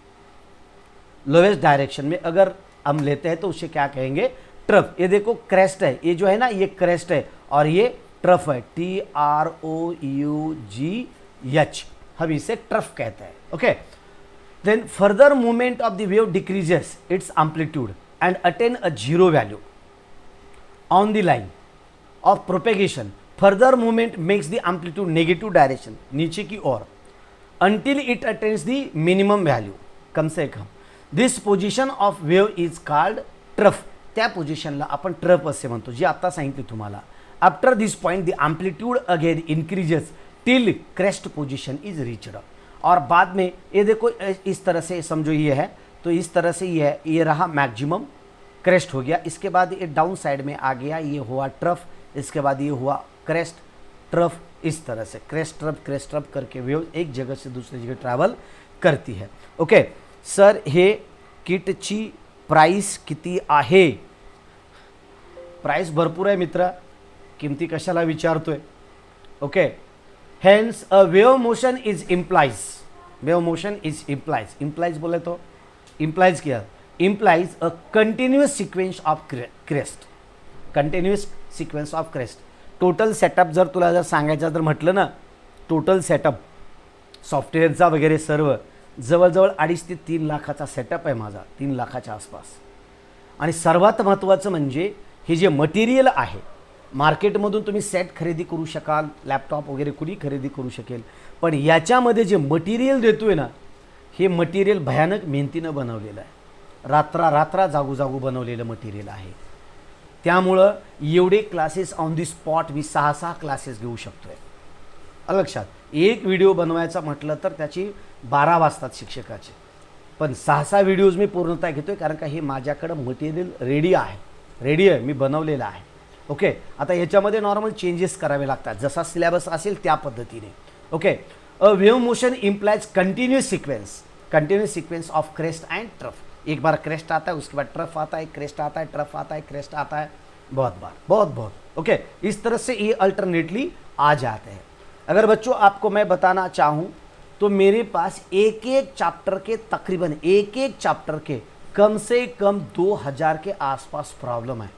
लोवेस्ट डायरेक्शन में अगर हम लेते हैं तो उसे क्या कहेंगे, ट्रफ। ये देखो क्रेस्ट है, ये जो है ना ये क्रेस्ट है और ये ट्रफ है, TROUGH, हम इसे ट्रफ कहते हैं। Okay, then further movement of the wave decreases its amplitude and attain a zero value on the line of propagation. Further movement makes the amplitude negative direction, नीचे की ओर, until it attains the minimum value, कम से कम। This position of wave is called trough. त्या पोजिशनला आपण ट्रफ असे म्हणतो, जी आता सांगितली तुम्हाला। After this point the amplitude again increases till crest position is reached. और बाद में ये देखो इस तरह से समझो ये है, तो इस तरह से ये रहा मैक्सिमम, क्रेस्ट हो गया, इसके बाद ये डाउन साइड में आ गया, ये हुआ ट्रफ, इसके बाद ये हुआ क्रेस्ट ट्रफ, इस तरह से क्रेस्ट ट्रफ करके वेव एक जगह से दूसरी जगह ट्रॅव्हल करती है। ओके सर, हे किटची प्राइस किती आहे? प्राइस भरपूर आहे मित्रा, किमती कशाला विचारतोय? Okay, hence a wave motion is implies, wave motion is implies बोले तो इम्प्लाइज क्या, implies a continuous sequence of crest, continuous sequence of crest. Total setup जर तुला जर सांगायचं जर म्हटलं ना, टोटल सेटअप सॉफ्टवेअरचा वगैरे सर्व जवळजवळ 2.5 ते 3 लाखाचा सेटअप आहे माझा, 3 लाखाच्या आसपास। आणि सर्वात महत्त्वाचं म्हणजे हे जे मटेरियल आहे, मार्केटमधून तुम्ही सेट खरेदी करू शकाल, लॅपटॉप वगैरे कुणी खरेदी करू शकेल, पण याच्यामध्ये जे मटेरियल देतोय ना, हे मटेरियल भयानक मेहनतीनं बनवलेलं आहे, रात्रा जागू बनवलेलं मटेरियल आहे। त्यामुळं एवढे classes on the spot me 6 classes घेऊ शकतोय। लक्षात, एक व्हिडिओ बनवायचा म्हटलं तर त्याची 12 वाजतात शिक्षकाचे, पण 6 व्हिडिओज मी पूर्णतः घेतोय, कारण का हे माझ्याकडं मटेरियल रेडी आहे, मी बनवलेलं आहे। ओके, आता याच्यामध्ये नॉर्मल चेंजेस करावे लागतात, जसा सिलेबस असेल त्या पद्धतीने। Okay, a wave motion implies continuous sequence of crest and trough. एक बार क्रेस्ट आता है, उसके बाद ट्रफ आता है, क्रेस्ट आता है, ट्रफ आता है, क्रेस्ट आता है, बहुत। ओके, इस तरह से ये अल्टरनेटली आ जाते हैं। अगर बच्चों आपको मैं बताना चाहूँ तो मेरे पास एक चैप्टर के तकरीबन एक चैप्टर के कम से कम 2000 के आसपास प्रॉब्लम है।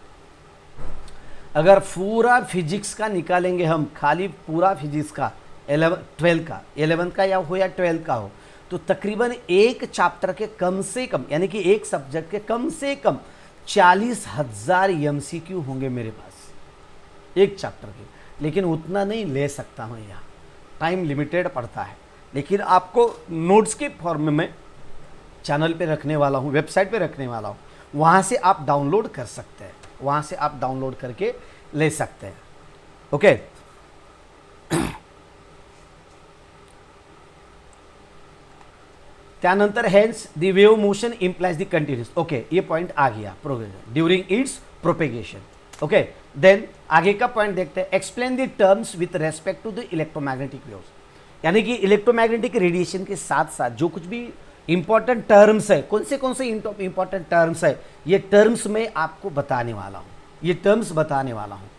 अगर पूरा फिजिक्स का निकालेंगे हम, खाली पूरा फिजिक्स का 11 का या हो या 12 का हो, तो तकरीबन एक चैप्टर के कम से कम, यानी कि एक सब्जेक्ट के कम से कम 40,000 MCQ होंगे मेरे पास एक चैप्टर के। लेकिन उतना नहीं ले सकता मैं, यहाँ टाइम लिमिटेड पड़ता है। लेकिन आपको नोट्स के फॉर्म में चैनल पे रखने वाला हूँ, वेबसाइट पे रखने वाला हूँ, वहाँ से आप डाउनलोड कर सकते हैं, वहाँ से आप डाउनलोड करके ले सकते हैं। ओके, त्यानंतर hence the wave motion implies the continuous. Okay, ये पॉइंट आ गया. Progression during its propagation. Okay, then आगे का पॉइंट देखते हैं. Explain the terms with respect to the electromagnetic waves. यानी कि इलेक्ट्रोमैग्नेटिक रेडिएशन के साथ साथ जो कुछ भी इंपॉर्टेंट टर्म्स है, कौन से इंपॉर्टेंट टर्म्स है, ये टर्म्स मैं आपको बताने वाला हूँ. ये टर्म्स बताने वाला हूँ.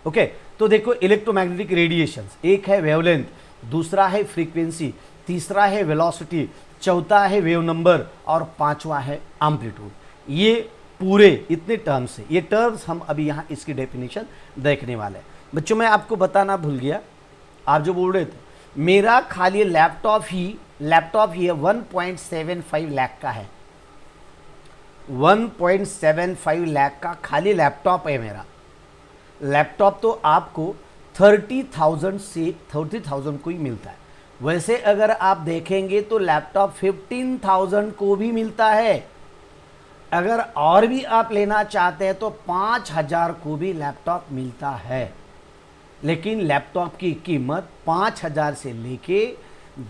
ओके, तो देखो इलेक्ट्रोमैग्नेटिक रेडिएशंस, एक है वेवलेंथ, दूसरा है फ्रीक्वेंसी, तीसरा है वेलोसिटी, चौथा है वेव नंबर और पांचवा है एम्पलीट्यूड. ये पूरे इतने टर्म्स है. ये टर्म्स हम अभी यहाँ इसकी डेफिनेशन देखने वाले हैं. बच्चों मैं आपको बताना भूल गया, आप जो बोल रहे थे मेरा खाली लैपटॉप ही 1.75 लाख का है. 1.75 लाख का खाली लैपटॉप है मेरा. लैपटॉप तो आपको 30,000 को ही मिलता है. वैसे अगर आप देखेंगे तो लैपटॉप 15,000 को भी मिलता है. अगर और भी आप लेना चाहते हैं तो 5,000 को भी लैपटॉप मिलता है. लेकिन लैपटॉप की कीमत 5,000 से लेके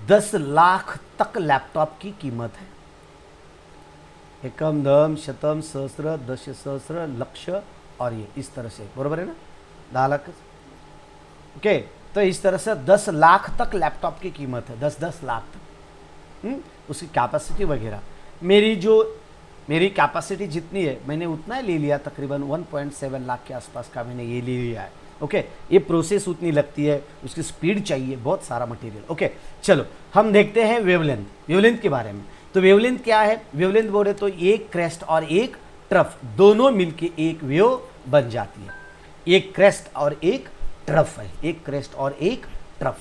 10 लाख तक लैपटॉप की कीमत है. एकम, दम, शतम, सहस्र, दश सहस्र, लक्ष और ये इस तरह से, बरोबर है ना, 10 लाख. ओके, तो इस तरह से 10 लाख तक लैपटॉप की कीमत है. 10 लाख तक. उसकी कैपेसिटी वगैरह, मेरी कैपेसिटी जितनी है मैंने उतना ही ले लिया. तकरीबन 1.7 लाख के आसपास का मैंने ये ले लिया है. ओके, ये प्रोसेस उतनी लगती है, उसकी स्पीड चाहिए, बहुत सारा मटेरियल. ओके, चलो हम देखते हैं वेवलेंथ. वेवलेंथ के बारे में. तो वेवलेंथ क्या है? वेवलेंथ बोले तो एक क्रेस्ट और एक ट्रफ दोनों मिलके एक वेव बन जाती है. एक क्रेस्ट और एक ट्रफ है, एक क्रेस्ट और एक ट्रफ.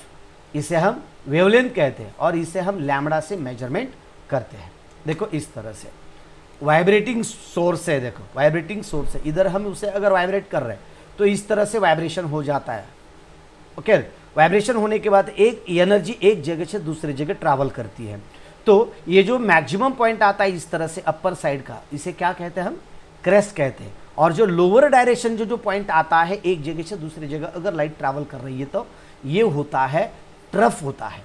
इसे हम वेवलेंथ कहते हैं और इसे हम लैम्बडा से मेजरमेंट करते हैं. देखो इस तरह से वाइब्रेटिंग सोर्स है. देखो वाइब्रेटिंग सोर्स है, इधर हम उसे अगर वाइब्रेट कर रहे हैं तो इस तरह से वाइब्रेशन हो जाता है. ओके, वाइब्रेशन होने के बाद एक एनर्जी एक जगह से दूसरी जगह ट्रैवल करती है. तो ये जो मैक्सिमम पॉइंट आता है इस तरह से अपर साइड का, इसे क्या कहते हैं हम? क्रेस्ट कहते हैं. और जो लोअर डायरेक्शन जो पॉइंट आता है एक जगह से दूसरी जगह अगर लाइट ट्रैवल कर रही है तो ये होता है ट्रफ होता है.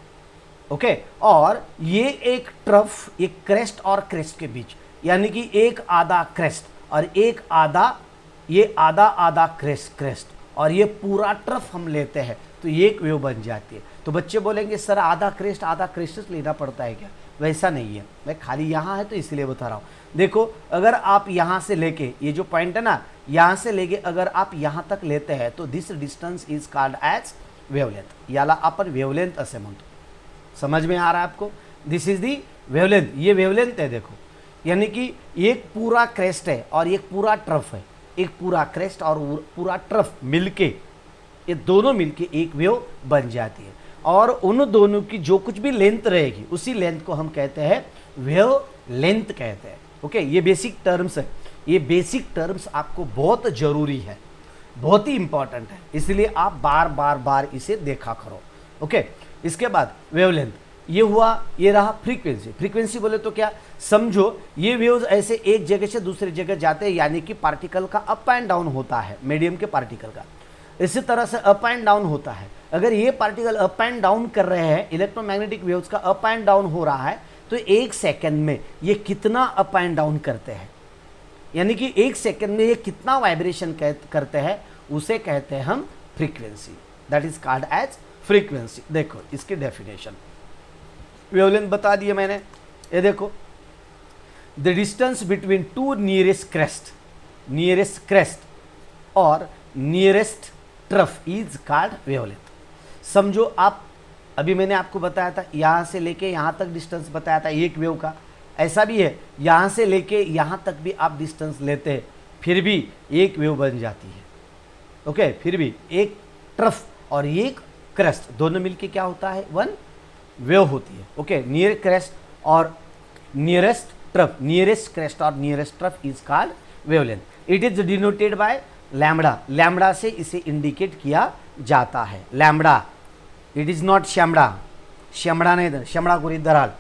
ओके, और ये एक ट्रफ एक क्रेस्ट और क्रेस्ट के बीच, यानी कि एक आधा क्रेस्ट और एक आधा, ये आधा क्रेस्ट और ये पूरा ट्रफ हम लेते हैं तो ये एक वेव बन जाती है. तो बच्चे बोलेंगे सर आधा क्रेस्ट लेना पड़ता है क्या? वैसा नहीं है, मैं खाली यहाँ है तो इसलिए बता रहा हूँ. देखो अगर आप यहाँ से लेके ये जो पॉइंट है ना, यहाँ से लेके अगर आप यहाँ तक लेते हैं तो this distance is called as wavelength. याला आपण वेवलेंथ असे म्हणतो. समझ में आ रहा है आपको? This is the wavelength. ये वेवलेंथ है. देखो यानी कि एक पूरा क्रेस्ट है और एक पूरा ट्रफ है. एक पूरा क्रेस्ट और पूरा ट्रफ मिलके, ये दोनों मिलके एक वेव बन जाती है. और उन दोनों की जो कुछ भी लेंथ रहेगी उसी लेंथ को हम कहते हैं वेव लेंथ कहते हैं. ओके, ये बेसिक टर्म्स है. ये बेसिक टर्म्स आपको बहुत जरूरी है, बहुत ही इंपॉर्टेंट है, इसलिए आप बार इसे देखा करो. ओके, इसके बाद वेवलेंथ ये हुआ. ये रहा फ्रीक्वेंसी. फ्रीक्वेंसी बोले तो क्या समझो, ये वेव्स ऐसे एक जगह से दूसरी जगह जाते हैं, यानी कि पार्टिकल का अप एंड डाउन होता है, मीडियम के पार्टिकल का इसी तरह से अप एंड डाउन होता है. अगर ये पार्टिकल अप एंड डाउन कर रहे हैं, इलेक्ट्रोमैग्नेटिक वेव्स का अप एंड डाउन हो रहा है, तो एक सेकंड में ये कितना अप एंड डाउन करते हैं, यानी कि एक सेकंड में ये कितना वाइब्रेशन करते हैं, उसे कहते हैं हम frequency. That is called as frequency. देखो इसकी डेफिनेशन वेवलेंथ बता दिए मैंने. ये देखो the distance between two nearest crest और nearest trough is called wavelength. समझो आप, अभी मैंने आपको बताया था यहाँ से लेके यहाँ तक डिस्टेंस बताया था एक वेव का. ऐसा भी है यहाँ से लेके यहाँ तक भी आप डिस्टेंस लेते हैं फिर भी एक वेव बन जाती है. ओके, फिर भी एक ट्रफ और एक क्रेस्ट दोनों मिलके क्या होता है? वन वेव होती है. ओके, नियर क्रेस्ट और नियरेस्ट ट्रफ, नियरेस्ट क्रेस्ट और nearest trough is called wavelength. It is denoted by lambda. Lambda से इसे इंडिकेट किया जाता है. लैम्बडा, इट इज नॉट शैम्बडा. शैम्बडा नहीं, शैम्बडा को इधर हाल.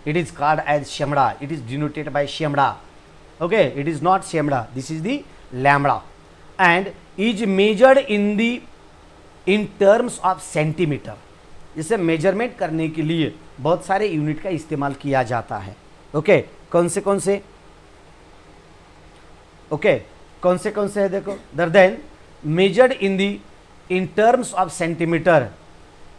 इट इज कॉल्ड एज शैम्बडा. इट इज डिनोटेड बाय शैम्बडा. ओके, इट इज नॉट शैम्बडा, this is the lambda and is measured in terms of centimeter. इसे मेजरमेंट करने के लिए बहुत सारे यूनिट का इस्तेमाल किया जाता है। ओके, कौन से ओके, कौन से है देखो, then measured in terms of centimetre.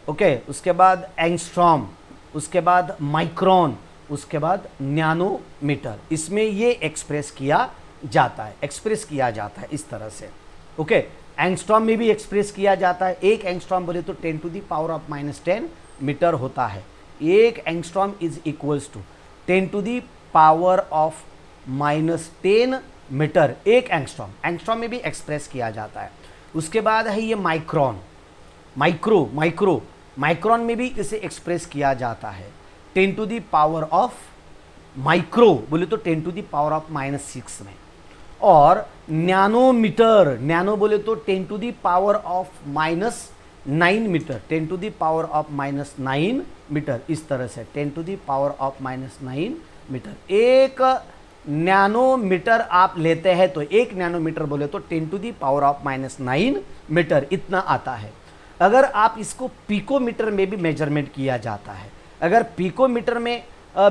Okay, उसके बाद एंगस्ट्रॉम, उसके बाद माइक्रोन, उसके बाद नैनोमीटर। इसमें ये एक्सप्रेस किया जाता है इस तरह से। ओके, एंगस्ट्रॉम में भी एक्सप्रेस किया जाता है। एक एंगस्ट्रॉम बोले तो 10 to the power of -10 metre होता है। एक angstrom is equals to 10 to the power of -10 metre. एक एंगस्ट्रॉम में भी एक्सप्रेस किया जाता है। उसके बाद है ये माइक्रोन, माइक्रोन में भी इसे एक्सप्रेस किया जाता है 10 to the power of micro बोले तो 10 टू द पावर ऑफ -6 में। और नैनोमीटर, नैनो बोले तो 10 to the power of -9 metre, 10 to the power of -9 metre. इस तरह से 10 to the power of -9 metre. एक नैनोमीटर आप लेते हैं तो एक नैनोमीटर बोले तो 10 to the power of -9 metre इतना आता है। अगर आप इसको पिकोमीटर में भी मेजरमेंट किया जाता है, अगर पिकोमीटर में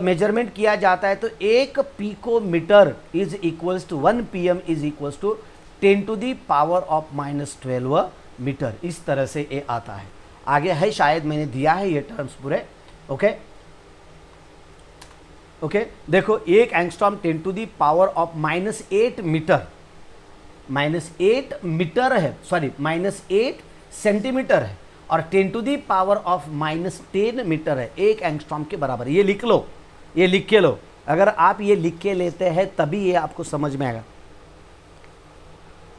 मेजरमेंट किया जाता है तो एक picometre is equals to 1 pm is equals to 10 to the power of -12 metre. इस तरह से ये आता है। आगे है, शायद मैंने दिया है ये टर्म्स पूरे। ओके ओके, देखो एक angstrom 10 to the power of -8 metre, -8 metre है, सॉरी -8 सेंटीमीटर है, और 10 to the power of -10 metre है। एक एंगस्ट्रॉम के बराबर। ये लिख लो, ये लिख के लो। अगर आप ये लिख के लेते हैं तभी ये आपको समझ में आएगा।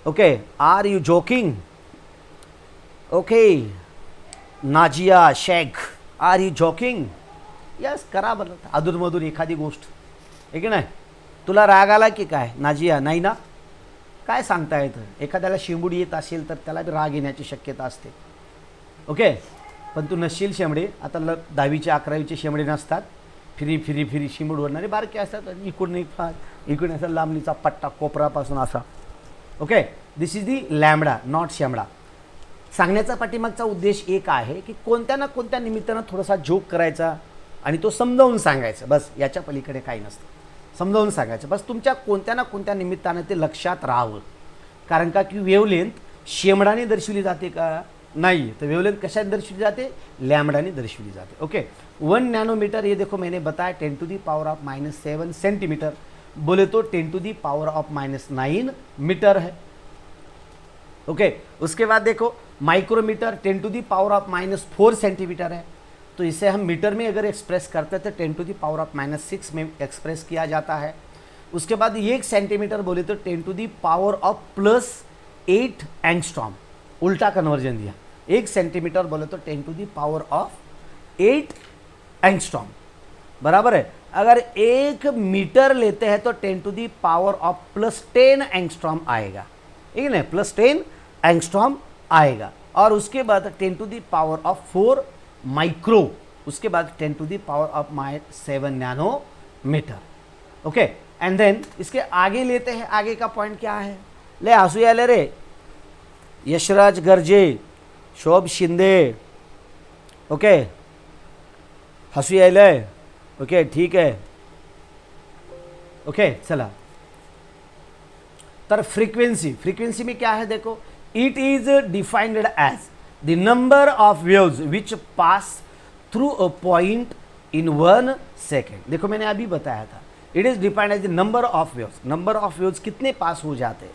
Okay, are you joking? Okay, Nazia Shaikh, are you joking? Yes, करा बरं अधूनमधून एखादी गोष्ट, आहे की नाही? तुला राग आला की काय नाजिया? नाही ना? काय सांगता येतं? एखाद्याला शिंबुडी येत असेल तर त्याला राग येण्याची शक्यता असते। ओके, पण तू नसशील शेंबडे। आता 10वीचे 11वीचे शेंबडे नसतात, फिरी शिंबूड वरणारे बारके असतात, इकडून असा लांबणीचा पट्टा कोपरापासून असा। Okay, this is the lambda, not शेंबडा। सांगण्याचा पाठीमागचा उद्देश एक आहे की कोणत्या ना कोणत्या निमित्तानं थोडासा जोक करायचा आणि तो समजावून सांगायचा, बस, याच्या पलीकडे काही नसतं। समजावून सांगायचं बस, तुमच्या कोणत्या ना कोणत्या निमित्तानं ते लक्षात राहावं। कारण का की वेवलेंथ शेंबडाने दर्शवली जाते का? नहीं। तो वेवलेंथ कशाने दर्शवली जाते? लैम्बडाने दर्शवली जाते। ओके, 1 नैनोमीटर, ये देखो मैंने बताया 10 to the power of -7 centimetre, बोले तो 10 to the power of -9 metre है। ओके, उसके बाद देखो micrometre 10 to the power of -4 centimetre है। तो इसे हम मीटर में अगर एक्सप्रेस करते हैं तो 10 टू दी पावर ऑफ -6 में एक्सप्रेस किया जाता है। उसके बाद 1 सेंटीमीटर बोले तो 10 to the power of +8 angstrom, उल्टा कन्वर्जन दिया। 1 सेंटीमीटर बोले तो 10 to the power of 8 angstrom, बराबर है। अगर 1 मीटर लेते हैं तो 10 to the power of +10 angstrom आएगा, ठीक है ना? +10 एंगस्ट्रॉम आएगा। और उसके बाद 10 to the power of 4 micro, उसके बाद 10 to the power of 7 nanometre. Okay, and then इसके आगे लेते हैं। आगे का पॉइंट क्या है? ले हसू यायले रे, यशराज गर्जे, शोभ शिंदे, ओके, हसू यायलंय, ओके, ठीक है। ओके, चला, तर फ्रीक्वेंसी में क्या है देखो, it is defined as the number of waves which pass through a point in 1 second. देखो मैंने अभी बताया था, it is defined as the number of waves. Number of waves कितने पास हो जाते हैं?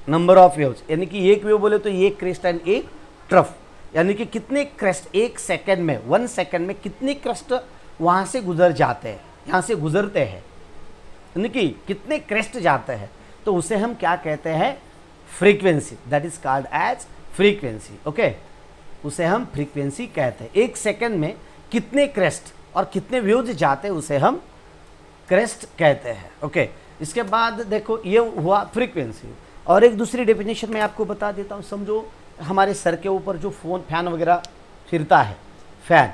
नंबर ऑफ वेव्स यानी कि एक वेव बोले तो एक क्रेस्ट एंड एक ट्रफ, यानी कि कितने क्रेस्ट 1 सेकेंड में, 1 सेकेंड में कितने क्रेस्ट वहाँ से गुजर जाते हैं, यहाँ से गुजरते हैं, यानी कि कितने क्रेस्ट जाते हैं, तो उसे हम क्या कहते हैं? Frequency. That is called as frequency. Okay, उसे हम फ्रीक्वेंसी कहते हैं। 1 सेकेंड में कितने क्रेस्ट और कितने वेव्स जाते हैं उसे हम क्रेस्ट कहते हैं। ओके, इसके बाद देखो ये हुआ फ्रीक्वेंसी। और एक दूसरी डेफिनेशन मैं आपको बता देता हूँ। समझो हमारे सर के ऊपर जो फैन वगैरह फिरता है, फैन,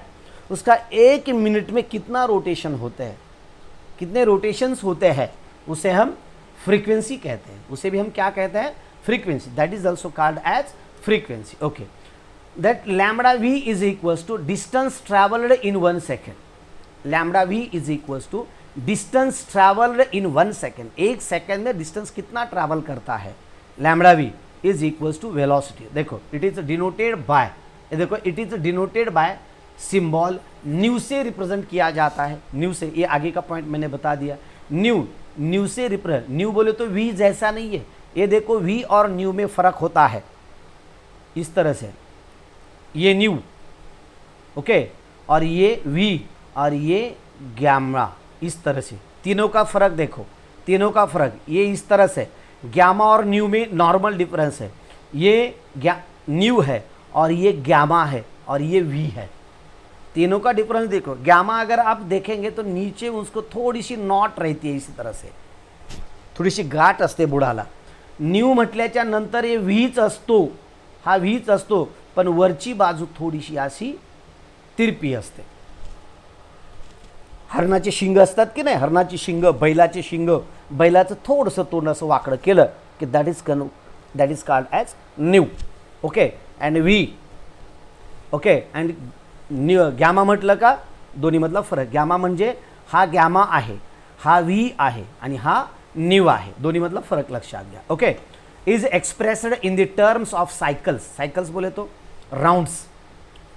उसका 1 मिनट में कितना रोटेशन होते हैं, कितने रोटेशंस होते हैं, उसे हम फ्रीक्वेंसी कहते हैं। उसे भी हम क्या कहते हैं? Frequency. That is also called as frequency. Okay, that lambda v is equals to distance travelled in 1 second. Lambda v is equals to distance travelled in 1 second, 1 second में डिस्टेंस कितना ट्रैवल करता है, lambda v is equals to velocity. देखो इट इज डिनोटेड बाय, देखो it is denoted by symbol nu से रिप्रेजेंट किया जाता है, न्यू से, ये आगे का पॉइंट मैंने बता दिया। न्यू से रिप्रेजेंट, न्यू बोले तो वी जैसा नहीं है, ये देखो वी और न्यू में फर्क होता है, इस तरह से ये न्यू, ओके, और ये वी और ये गैमा, इस तरह से तीनों का फर्क देखो, तीनों का फर्क ये इस तरह से, गैमा और न्यू में नॉर्मल डिफरेंस है, ये न्यू है और ये गैमा है और ये वी है, तीनों का डिफरेंस देखो। गैमा अगर आप देखेंगे तो नीचे उसको थोड़ी सी नॉट रहती है, इसी तरह से थोडीशी गाठ असते बुडाला। न्यू म्हटल्याच्या नंतर हे व्हीच असतो, हा व्हीच असतो, पण वरची बाजू थोडीशी अशी तिरपी असते। हरणाचे शिंग असतात की नाही, हरणाची शिंग, बैलाचे शिंग, बैलाचं थोडंसं तोंड असं वाकडं केलं की that is called as new, okay, and V, okay, and new gamma म्हटलं का दोन्हीमधला फरक, गॅमा म्हणजे हा गॅमा आहे, हा व्ही आहे आणि हा न्यू आहे, दोन्हीमधला फरक लक्षात घ्या, okay. Is expressed in the terms of cycles, cycles बोले तो राउंड्स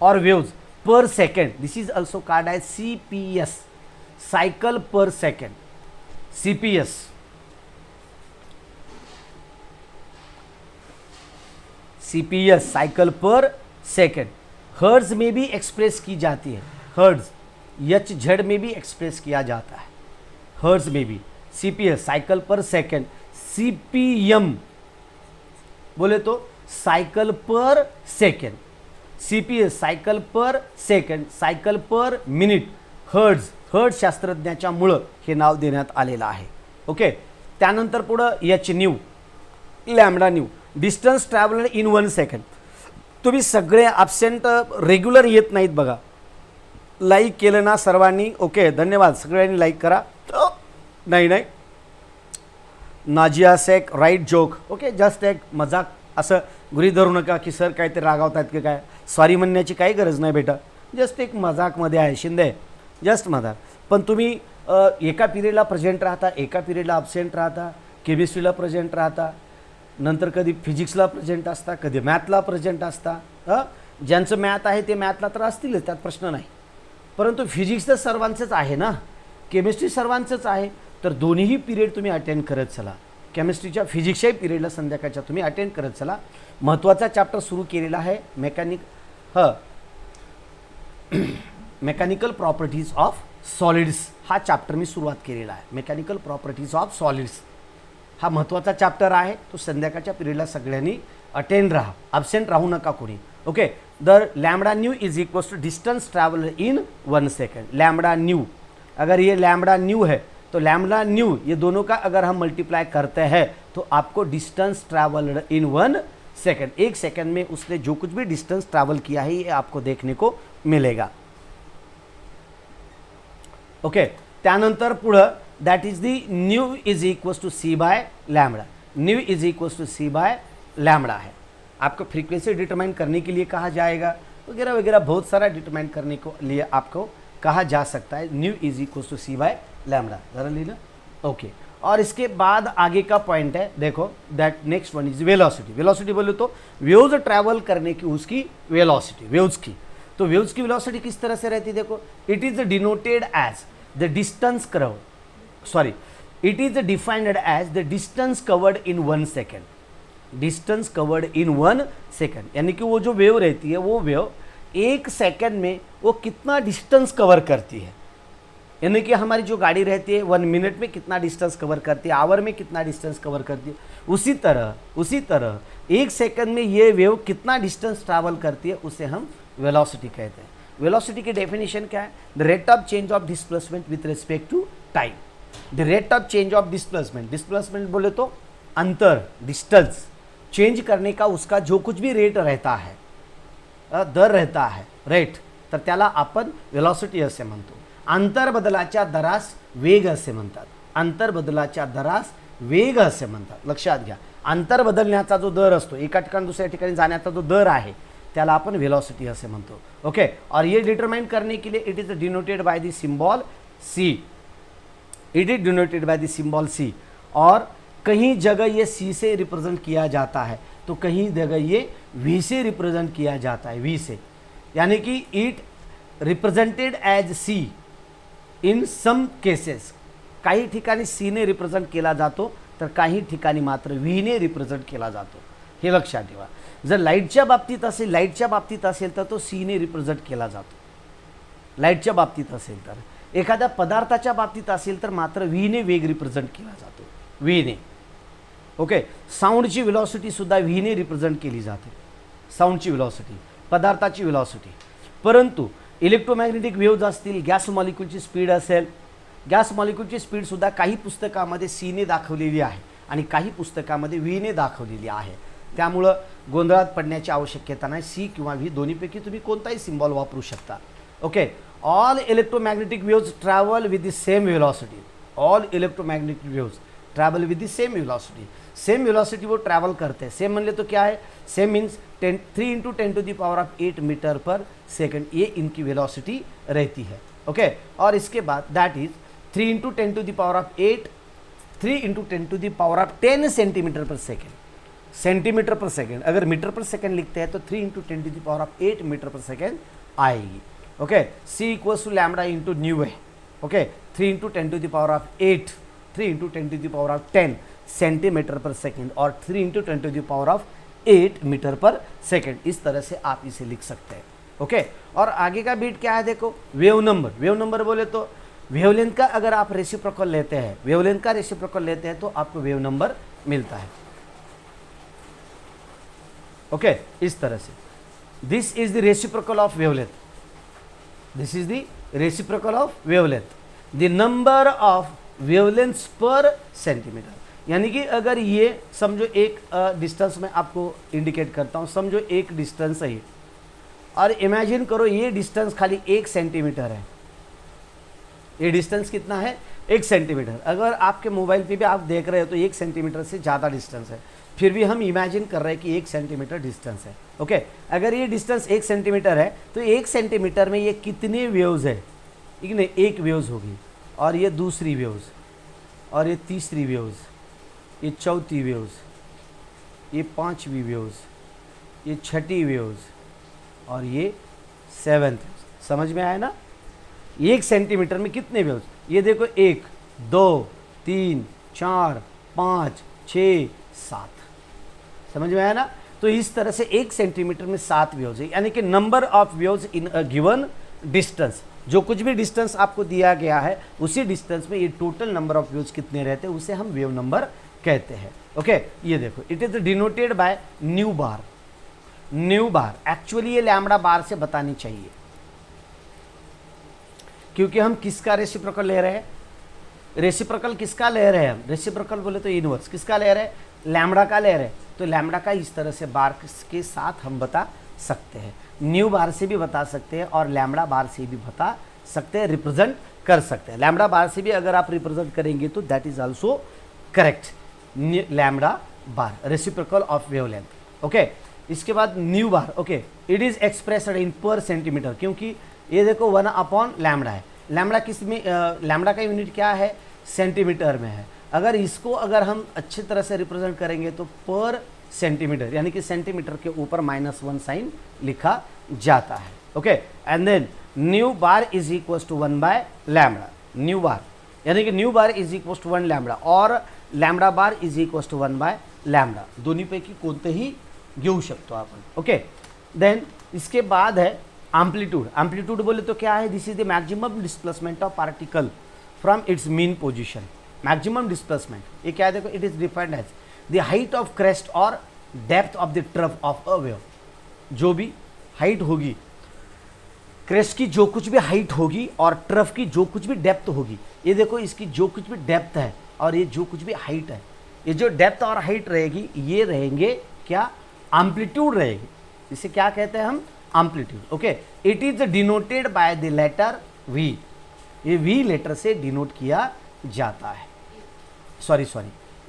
और waves per second, this is also called as CPS, cycle पर सेकंड, CPS, साइकिल पर सेकंड। हर्ट्ज में भी एक्सप्रेस की जाती है, हर्ट्ज HZ में भी एक्सप्रेस किया जाता है, हर्ट्ज में भी, CPS साइकिल पर सेकंड, CPM बोले तो साइकिल पर सेकंड, CPS सायकल पर सेकंड, सायकल पर मिनिट, हर्ट्ज शास्त्रज्ञाच्यामुळं हे नाव देण्यात आलेलं आहे, ओके। त्यानंतर पुढं h nu, lambda nu, distance travelled in 1 second. तुम्ही सगळे ॲब्सेंट रेग्युलर येत नाहीत बघा, लाईक केलं ना सर्वांनी, ओके, धन्यवाद, सगळ्यांनी लाईक करा। नाही Nazia Shaikh right joke, okay, just एक मजाक, असं गृहीत धरू नका की सर काय ते रागावतात की काय, सॉरी म्हणण्याची काही गरज नाही बेटा, जस्ट एक मजाकमध्ये आहे शिंदे, जस्ट मजाक। पण तुम्ही एका पिरियडला प्रेझेंट राहता, एका पिरियडला ॲब्सेंट राहता, केमिस्ट्रीला प्रेझेंट राहता, नंतर कधी फिजिक्सला प्रेझेंट असता, कधी मॅथला प्रेझेंट असता, ज्यांचं मॅथ आहे ते मॅथला तर असतीलच, त्यात प्रश्न नाही, परंतु फिजिक्स तर सर्वांचंच आहे ना, केमिस्ट्री सर्वांचंच आहे, तर दोन्हीही पिरियड तुम्ही अटेंड करत चला, केमिस्ट्रीच्या फिजिक्सच्याही पिरियडला संध्याकाळच्या तुम्ही अटेंड करत चला। महत्त्वाचा चॅप्टर सुरू केलेला आहे मेकॅनिकल प्रॉपर्टीज ऑफ सॉलिड्स, हा चॅप्टर मी सुरुवात केलेला आहे, मेकॅनिकल प्रॉपर्टीज ऑफ सॉलिड्स हा महत्त्वाचा चॅप्टर आहे, तो संध्याकाळच्या पिरियडला सगळ्यांनी अटेंड राहा, ॲब्सेंट राहू नका कोणी, okay. The lambda nu is equals to distance travelled in 1 second, lambda nu, अगर ये लैम्बडा न्यू है तो लैम्बडा न्यू, ये दोनों का अगर हम मल्टीप्लाई करते हैं तो आपको distance travelled in 1 second, 1 second में उसने जो कुछ भी डिस्टेंस ट्रैवल किया है ये आपको देखने को मिलेगा, ओके। त्यानंतर पुढं that is the nu is equals to C by lambda, nu is equals to C by lambda है, आपको फ्रीक्वेंसी डिटरमाइन करने के लिए कहा जाएगा, वगैरह वगैरह बहुत सारा डिटरमाइन करने को लिए आपको कहा जा सकता है, nu is equals to C by lambda, जरा लेना, ओके। और इसके बाद आगे का पॉइंट है, देखो that next one is velocity, velocity बोले तो वेव्स ट्रैवल करने की उसकी वेलोसिटी, वेव्स की, तो वेव्स की वेलोसिटी किस तरह से रहती है, देखो it is denoted as the distance curve, sorry it is defined as the distance covered in 1 second, distance covered in 1 second, यानी कि वो जो वेव रहती है वो वेव 1 सेकेंड में वो कितना डिस्टेंस कवर करती है, यानी कि हमारी जो गाड़ी रहती है 1 मिनट में कितना डिस्टेंस कवर करती है, आवर में कितना डिस्टेंस कवर करती है, उसी तरह 1 सेकेंड में ये वेव कितना डिस्टेंस ट्रैवल करती है उसे हम वेलोसिटी कहते हैं। वेलोसिटी की डेफिनेशन क्या है, the rate of change of displacement with respect to time, the rate of change of displacement, displacement बोले तो अंतर, डिस्टेंस चेंज करने का उसका जो कुछ भी रेट रहता है, दर रहता है, रेट, तर त्याला आपण वेलोसिटी असे म्हणतो। अंतर बदलाच्या दरास वेग असे म्हणतात, अंतर बदलाच्या दरास वेग असे म्हणतात, लक्षात घ्या। अंतर बदलण्याचा जो दर असतो, एका ठिकाणी दुसऱ्या ठिकाणी जाण्याचा जो दर आहे त्याला आपण व्हेलॉसिटी असे म्हणतो. ओके, और ये डिटरमाइन करने के लिए it is denoted by the symbol C. It is denoted by the symbol C. और कहीं जगह ये सी से रिप्रेजेंट किया जाता है तो कहीं जगह ये वी से रिप्रेजेंट किया जाता है, वी से, यानी कि it represented as C in some cases. काही ठिकाणी सी ने रिप्रेझेंट केला जातो तर काही ठिकाणी मात्र व्ही ने रिप्रेझेंट केला जातो. हे लक्षात ठेवा. जर लाईटच्या बाबतीत असेल तर तो सी ने रिप्रेझेंट केला जातो. लाईटच्या बाबतीत असेल तर, एखाद्या पदार्थाच्या बाबतीत असेल तर मात्र व्ही ने वेग रिप्रेझेंट केला जातो, व्ही ने. ओके, साऊंडची व्हेलॉसिटी सुद्धा व्ही ने रिप्रेझेंट केली जाते, साऊंडची व्हेलॉसिटी, पदार्थाची व्हेलॉसिटी. परंतु इलेक्ट्रोमॅग्नेटिक वेव्ज असतील, गॅस मॉलिक्यूलची स्पीड असेल, गॅस मॉलिक्यूलची स्पीड सुद्धा काही पुस्तकामध्ये सी ने दाखवलेली आहे आणि काही पुस्तकामध्ये व्ही ने दाखवलेली आहे. त्यामुळं गोंधळात पडण्याची आवश्यकता नाही. सी किंवा व्ही दोन्हीपैकी तुम्ही कोणताही सिम्बॉल वापरू शकता. Okay, all electromagnetic waves travel with the same velocity. All electromagnetic waves travel with the same velocity. Same velocity वो ट्रैवल करते हैं. सेम मान ले तो क्या है, सेम मीन्स 3 × 10⁸ मीटर पर सेकंड, ये इनकी वेलोसिटी रहती है. ओके, और इसके बाद that is 3 × 10⁻10 centimeter per second. Centimetre per second, अगर मीटर पर सेकेंड लिखते हैं तो 3 × 10⁸ मीटर पर सेकेंड आएगी. Okay, C equals to lambda into nu है. ओके, 3 × 10⁻10 सेंटीमीटर पर सेकेंड और 3 × 10⁸ मीटर पर सेकेंड. इस तरह से आप इसे लिख सकते हैं. ओके, और आगे का बीट क्या है देखो, वेव नंबर. वेव नंबर बोले तो वेवलेंथ का अगर आप रेसिप्रोकल लेते हैं, वेवलेंथ का रेसिप्रोकल लेते हैं तो आपको वेव नंबर मिलता है. ओके, इस तरह से this is the reciprocal of wavelength. This is the reciprocal of wavelength. The number of wavelengths पर सेंटीमीटर, यानी कि अगर ये समझो एक डिस्टेंस में आपको इंडिकेट करता हूँ, समझो एक डिस्टेंस है और इमेजिन करो ये डिस्टेंस खाली 1 सेंटीमीटर है. ये डिस्टेंस कितना है, 1 सेंटीमीटर. अगर आपके मोबाइल पे भी आप देख रहे हो तो 1 सेंटीमीटर से ज़्यादा डिस्टेंस है, फिर भी हम इमेजिन कर रहे हैं कि 1 सेंटीमीटर डिस्टेंस है. ओके, अगर ये डिस्टेंस 1 सेंटीमीटर है तो 1 सेंटीमीटर में ये कितने वेव्स है, एक वेव्स होगी, और ये दूसरी वेव्स, और ये तीसरी वेव्स, ये चौथी वेव्स, ये पांचवी वेव्स, ये छठी वेव्स, और ये 7th. समझ में आया ना. 1 सेंटीमीटर में कितने वेव्स, ये देखो 1 2 3 4 5 6 7. समझ में आया ना. तो इस तरह से 1 सेंटीमीटर में 7 वेव्स है, यानी कि number of waves in a given distance. जो कुछ भी डिस्टेंस आपको दिया गया है उसी डिस्टेंस में ये टोटल नंबर ऑफ वेव्स कितने रहते हैं उसे हम वेव नंबर कहते हैं. ओके, ये देखो it is denoted bye new bar. New bar actually ये लैम्बडा बार से बतानी चाहिए, क्योंकि हम किसका रेसिप्रोकल ले रहे हैं. रेसिप्रोकल किसका ले रहे हैं हम, रेसिप्रोकल बोले तो इनवर्स किसका ले रहे हैं, लैम्बडा का ले रहे हैं. तो लैम्बडा का इस तरह से बार के साथ हम बता सकते हैं. न्यू बार से भी बता सकते हैं और लैम्बडा बार से भी बता सकते हैं, रिप्रेजेंट कर सकते हैं. लैम्बडा बार से भी अगर आप रिप्रेजेंट करेंगे तो that is also correct. Lambda bar reciprocal of wavelength. Okay, इसके बाद new bar. Okay, it is expressed इन पर सेंटीमीटर, क्योंकि ये देखो 1 लैम्बडा है. लैम्बडा किस में, लैम्बडा का यूनिट क्या है, सेंटीमीटर में है. अगर इसको अगर हम अच्छी तरह से रिप्रेजेंट करेंगे तो पर सेंटीमीटर, यानी कि सेंटीमीटर के ऊपर -1 साइन लिखा जाता है. Okay, and then nu bar is equals to 1 lambda. Nu bar यानी कि nu bar is equals to 1 lambda और lambda bar is equals to 1 lambda. दोन्हीपैकी कोणतेही घेऊ शकतो आपण. ओके, देन इसके बाद है एम्पलीट्यूड. एम्पलीट्यूड बोले तो क्या है, this is the maximum displacement of particle from its mean position. Maximum displacement ये क्या है देखो, it is defined as the height of crest और depth of the trough of a wave. जो भी हाइट होगी, क्रेस्ट की जो कुछ भी हाइट होगी और ट्रफ की जो कुछ भी डेप्थ होगी, ये देखो इसकी जो कुछ भी डेप्थ है और ये जो कुछ भी हाइट है, ये जो डेप्थ और हाइट रहेगी ये रहेंगे क्या, एम्पलीट्यूड रहेगी. इसे क्या कहते हैं हम, amplitude. Okay, it is denoted by the letter V. ये वी लेटर से डिनोट किया जाता है. सॉरी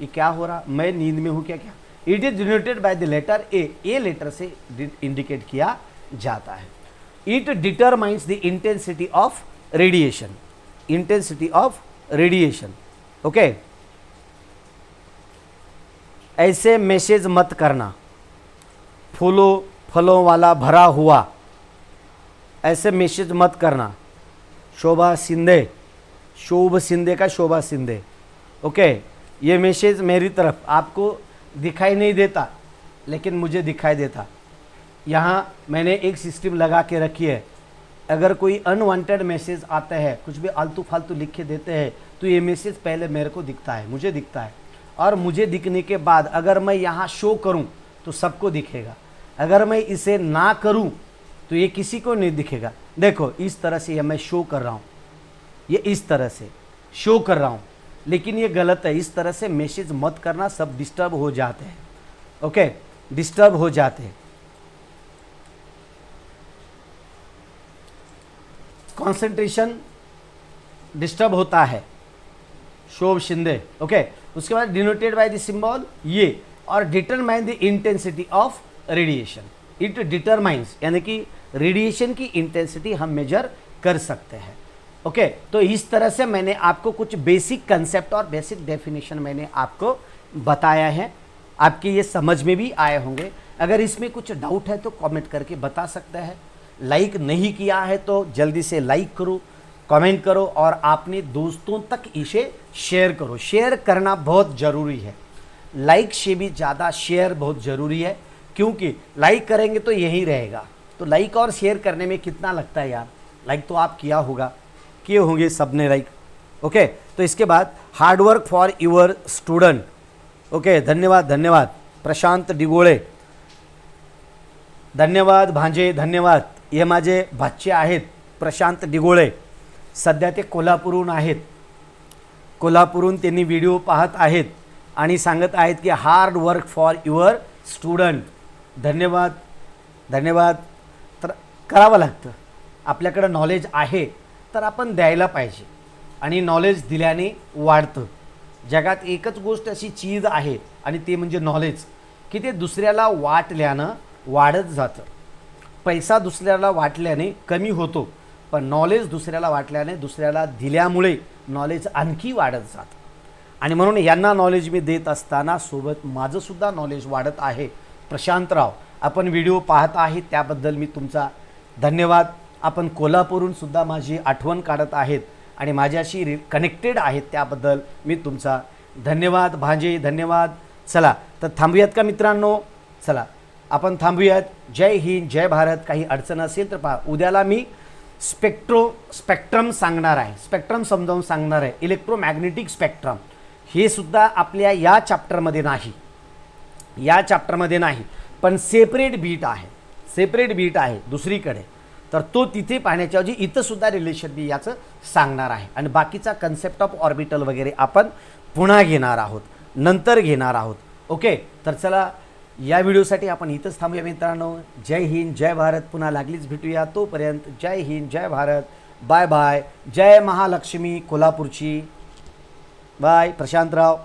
ये क्या हो रहा, मैं नींद में हूँ क्या, it is denoted by the letter A letter से इंडिकेट किया जाता है। It determines the intensity of radiation, intensity of radiation. Okay, ऐसे मैसेज मत करना, फूलों फलों वाला भरा हुआ, ऐसे मैसेज मत करना। शोभा शिंदे, शोभ शिंदे का शोभा शिंदे। ओके, ये मैसेज मेरी तरफ आपको दिखाई नहीं देता लेकिन मुझे दिखाई देता। यहाँ मैंने एक सिस्टम लगा के रखी है, अगर कोई अनवांटेड मैसेज आता है, कुछ भी आलतू फालतू लिख के देते हैं, तो ये मैसेज पहले मेरे को दिखता है, मुझे दिखता है, और मुझे दिखने के बाद अगर मैं यहाँ शो करूँ तो सबको दिखेगा। अगर मैं इसे ना करूँ तो ये किसी को नहीं दिखेगा। देखो इस तरह से ये मैं शो कर रहा हूँ, ये इस तरह से शो कर रहा हूँ, लेकिन ये गलत है। इस तरह से मैसेज मत करना, सब डिस्टर्ब हो जाते हैं। ओके, डिस्टर्ब हो जाते हैं, कंसंट्रेशन डिस्टर्ब होता है। शोभ शिंदे। ओके, उसके बाद डिनोटेड बाय द सिंबल ये, और determine the intensity of radiation. It determines यानी कि रेडिएशन की इंटेंसिटी हम मेजर कर सकते हैं। ओके, तो इस तरह से मैंने आपको कुछ बेसिक कंसेप्ट और बेसिक डेफिनेशन मैंने आपको बताया है, आपके ये समझ में भी आए होंगे। अगर इसमें कुछ डाउट है तो कमेंट करके बता सकते हैं। लाइक नहीं किया है तो जल्दी से लाइक करो, कमेंट करो, और अपने दोस्तों तक इसे शेयर करो। शेयर करना बहुत ज़रूरी है, लाइक से भी ज़्यादा शेयर बहुत ज़रूरी है, क्योंकि लाइक करेंगे तो यही रहेगा। तो लाइक और शेयर करने में कितना लगता है यार? लाइक तो आप किया होगा, किए होंगे सबने लाइक। ओके, तो इसके बाद hard work for your student. Okay, धन्यवाद धन्यवाद प्रशांत डिगोळे, धन्यवाद भांजे, धन्यवाद। हे माझे भाचे आहेत प्रशांत डिगोळे, सध्या ते कोल्हापूरहून आहेत, कोल्हापूरहून त्यांनी व्हिडिओ पाहत आहेत आणि सांगत आहेत की hard work for your student. धन्यवाद धन्यवाद। तर करावं लागतं, आपल्याकडं नॉलेज आहे तर आपण द्यायला पाहिजे, आणि नॉलेज दिल्याने वाढतं। जगात एकच गोष्ट अशी चीज आहे आणि ते म्हणजे नॉलेज, की ते दुसऱ्याला वाटल्यानं वाढत जातं। पैसा दुसऱ्याला वाटल्याने कमी होतो, पण नॉलेज दुसऱ्याला वाटल्याने, दुसऱ्याला दिल्यामुळे नॉलेज आणखी वाढत जातं। आणि म्हणून यांना नॉलेज मी देत असताना सोबत माझंसुद्धा नॉलेज वाढत आहे। प्रशांतराव, आपण व्हिडिओ पाहत आहे त्याबद्दल मी तुमचा धन्यवाद। आपण कोल्हापूरहून सुद्धा माझी आठवण काढत आहेत आणि माझ्याशी कनेक्टेड आहेत, त्याबद्दल मी तुमचा धन्यवाद। भांजे, धन्यवाद। चला तर थांबूयात का मित्रांनो? चला आपण थांबूयात। जय हिंद, जय भारत। काही अडचण असेल तर पहा, उद्याला मी स्पेक्ट्रम सांगणार आहे, स्पेक्ट्रम समजावून सांगणार आहे। इलेक्ट्रोमॅग्नेटिक स्पेक्ट्रम हे सुद्धा आपल्या या चॅप्टरमध्ये नाही, या चॅप्टरमध्ये नाही, पण सेपरेट बीट आहे, सेपरेट बीट आहे दुसरीकडे। तर तो तिथे पाहण्याच्या ऐवजी इथं सुद्धा रिलेशन मी याचं सांगणार आहे, आणि बाकीचा कन्सेप्ट ऑफ ऑर्बिटल वगैरे आपण पुन्हा घेणार आहोत, नंतर घेणार आहोत। ओके, तर चला या व्हिडिओसाठी आपण इथंच थांबूया मित्रांनो। जय हिंद, जय भारत। पुन्हा लागलीच भेटूया, तोपर्यंत जय हिंद, जय भारत। Bye bye. जय महालक्ष्मी कोल्हापूरची। बाय प्रशांतराव।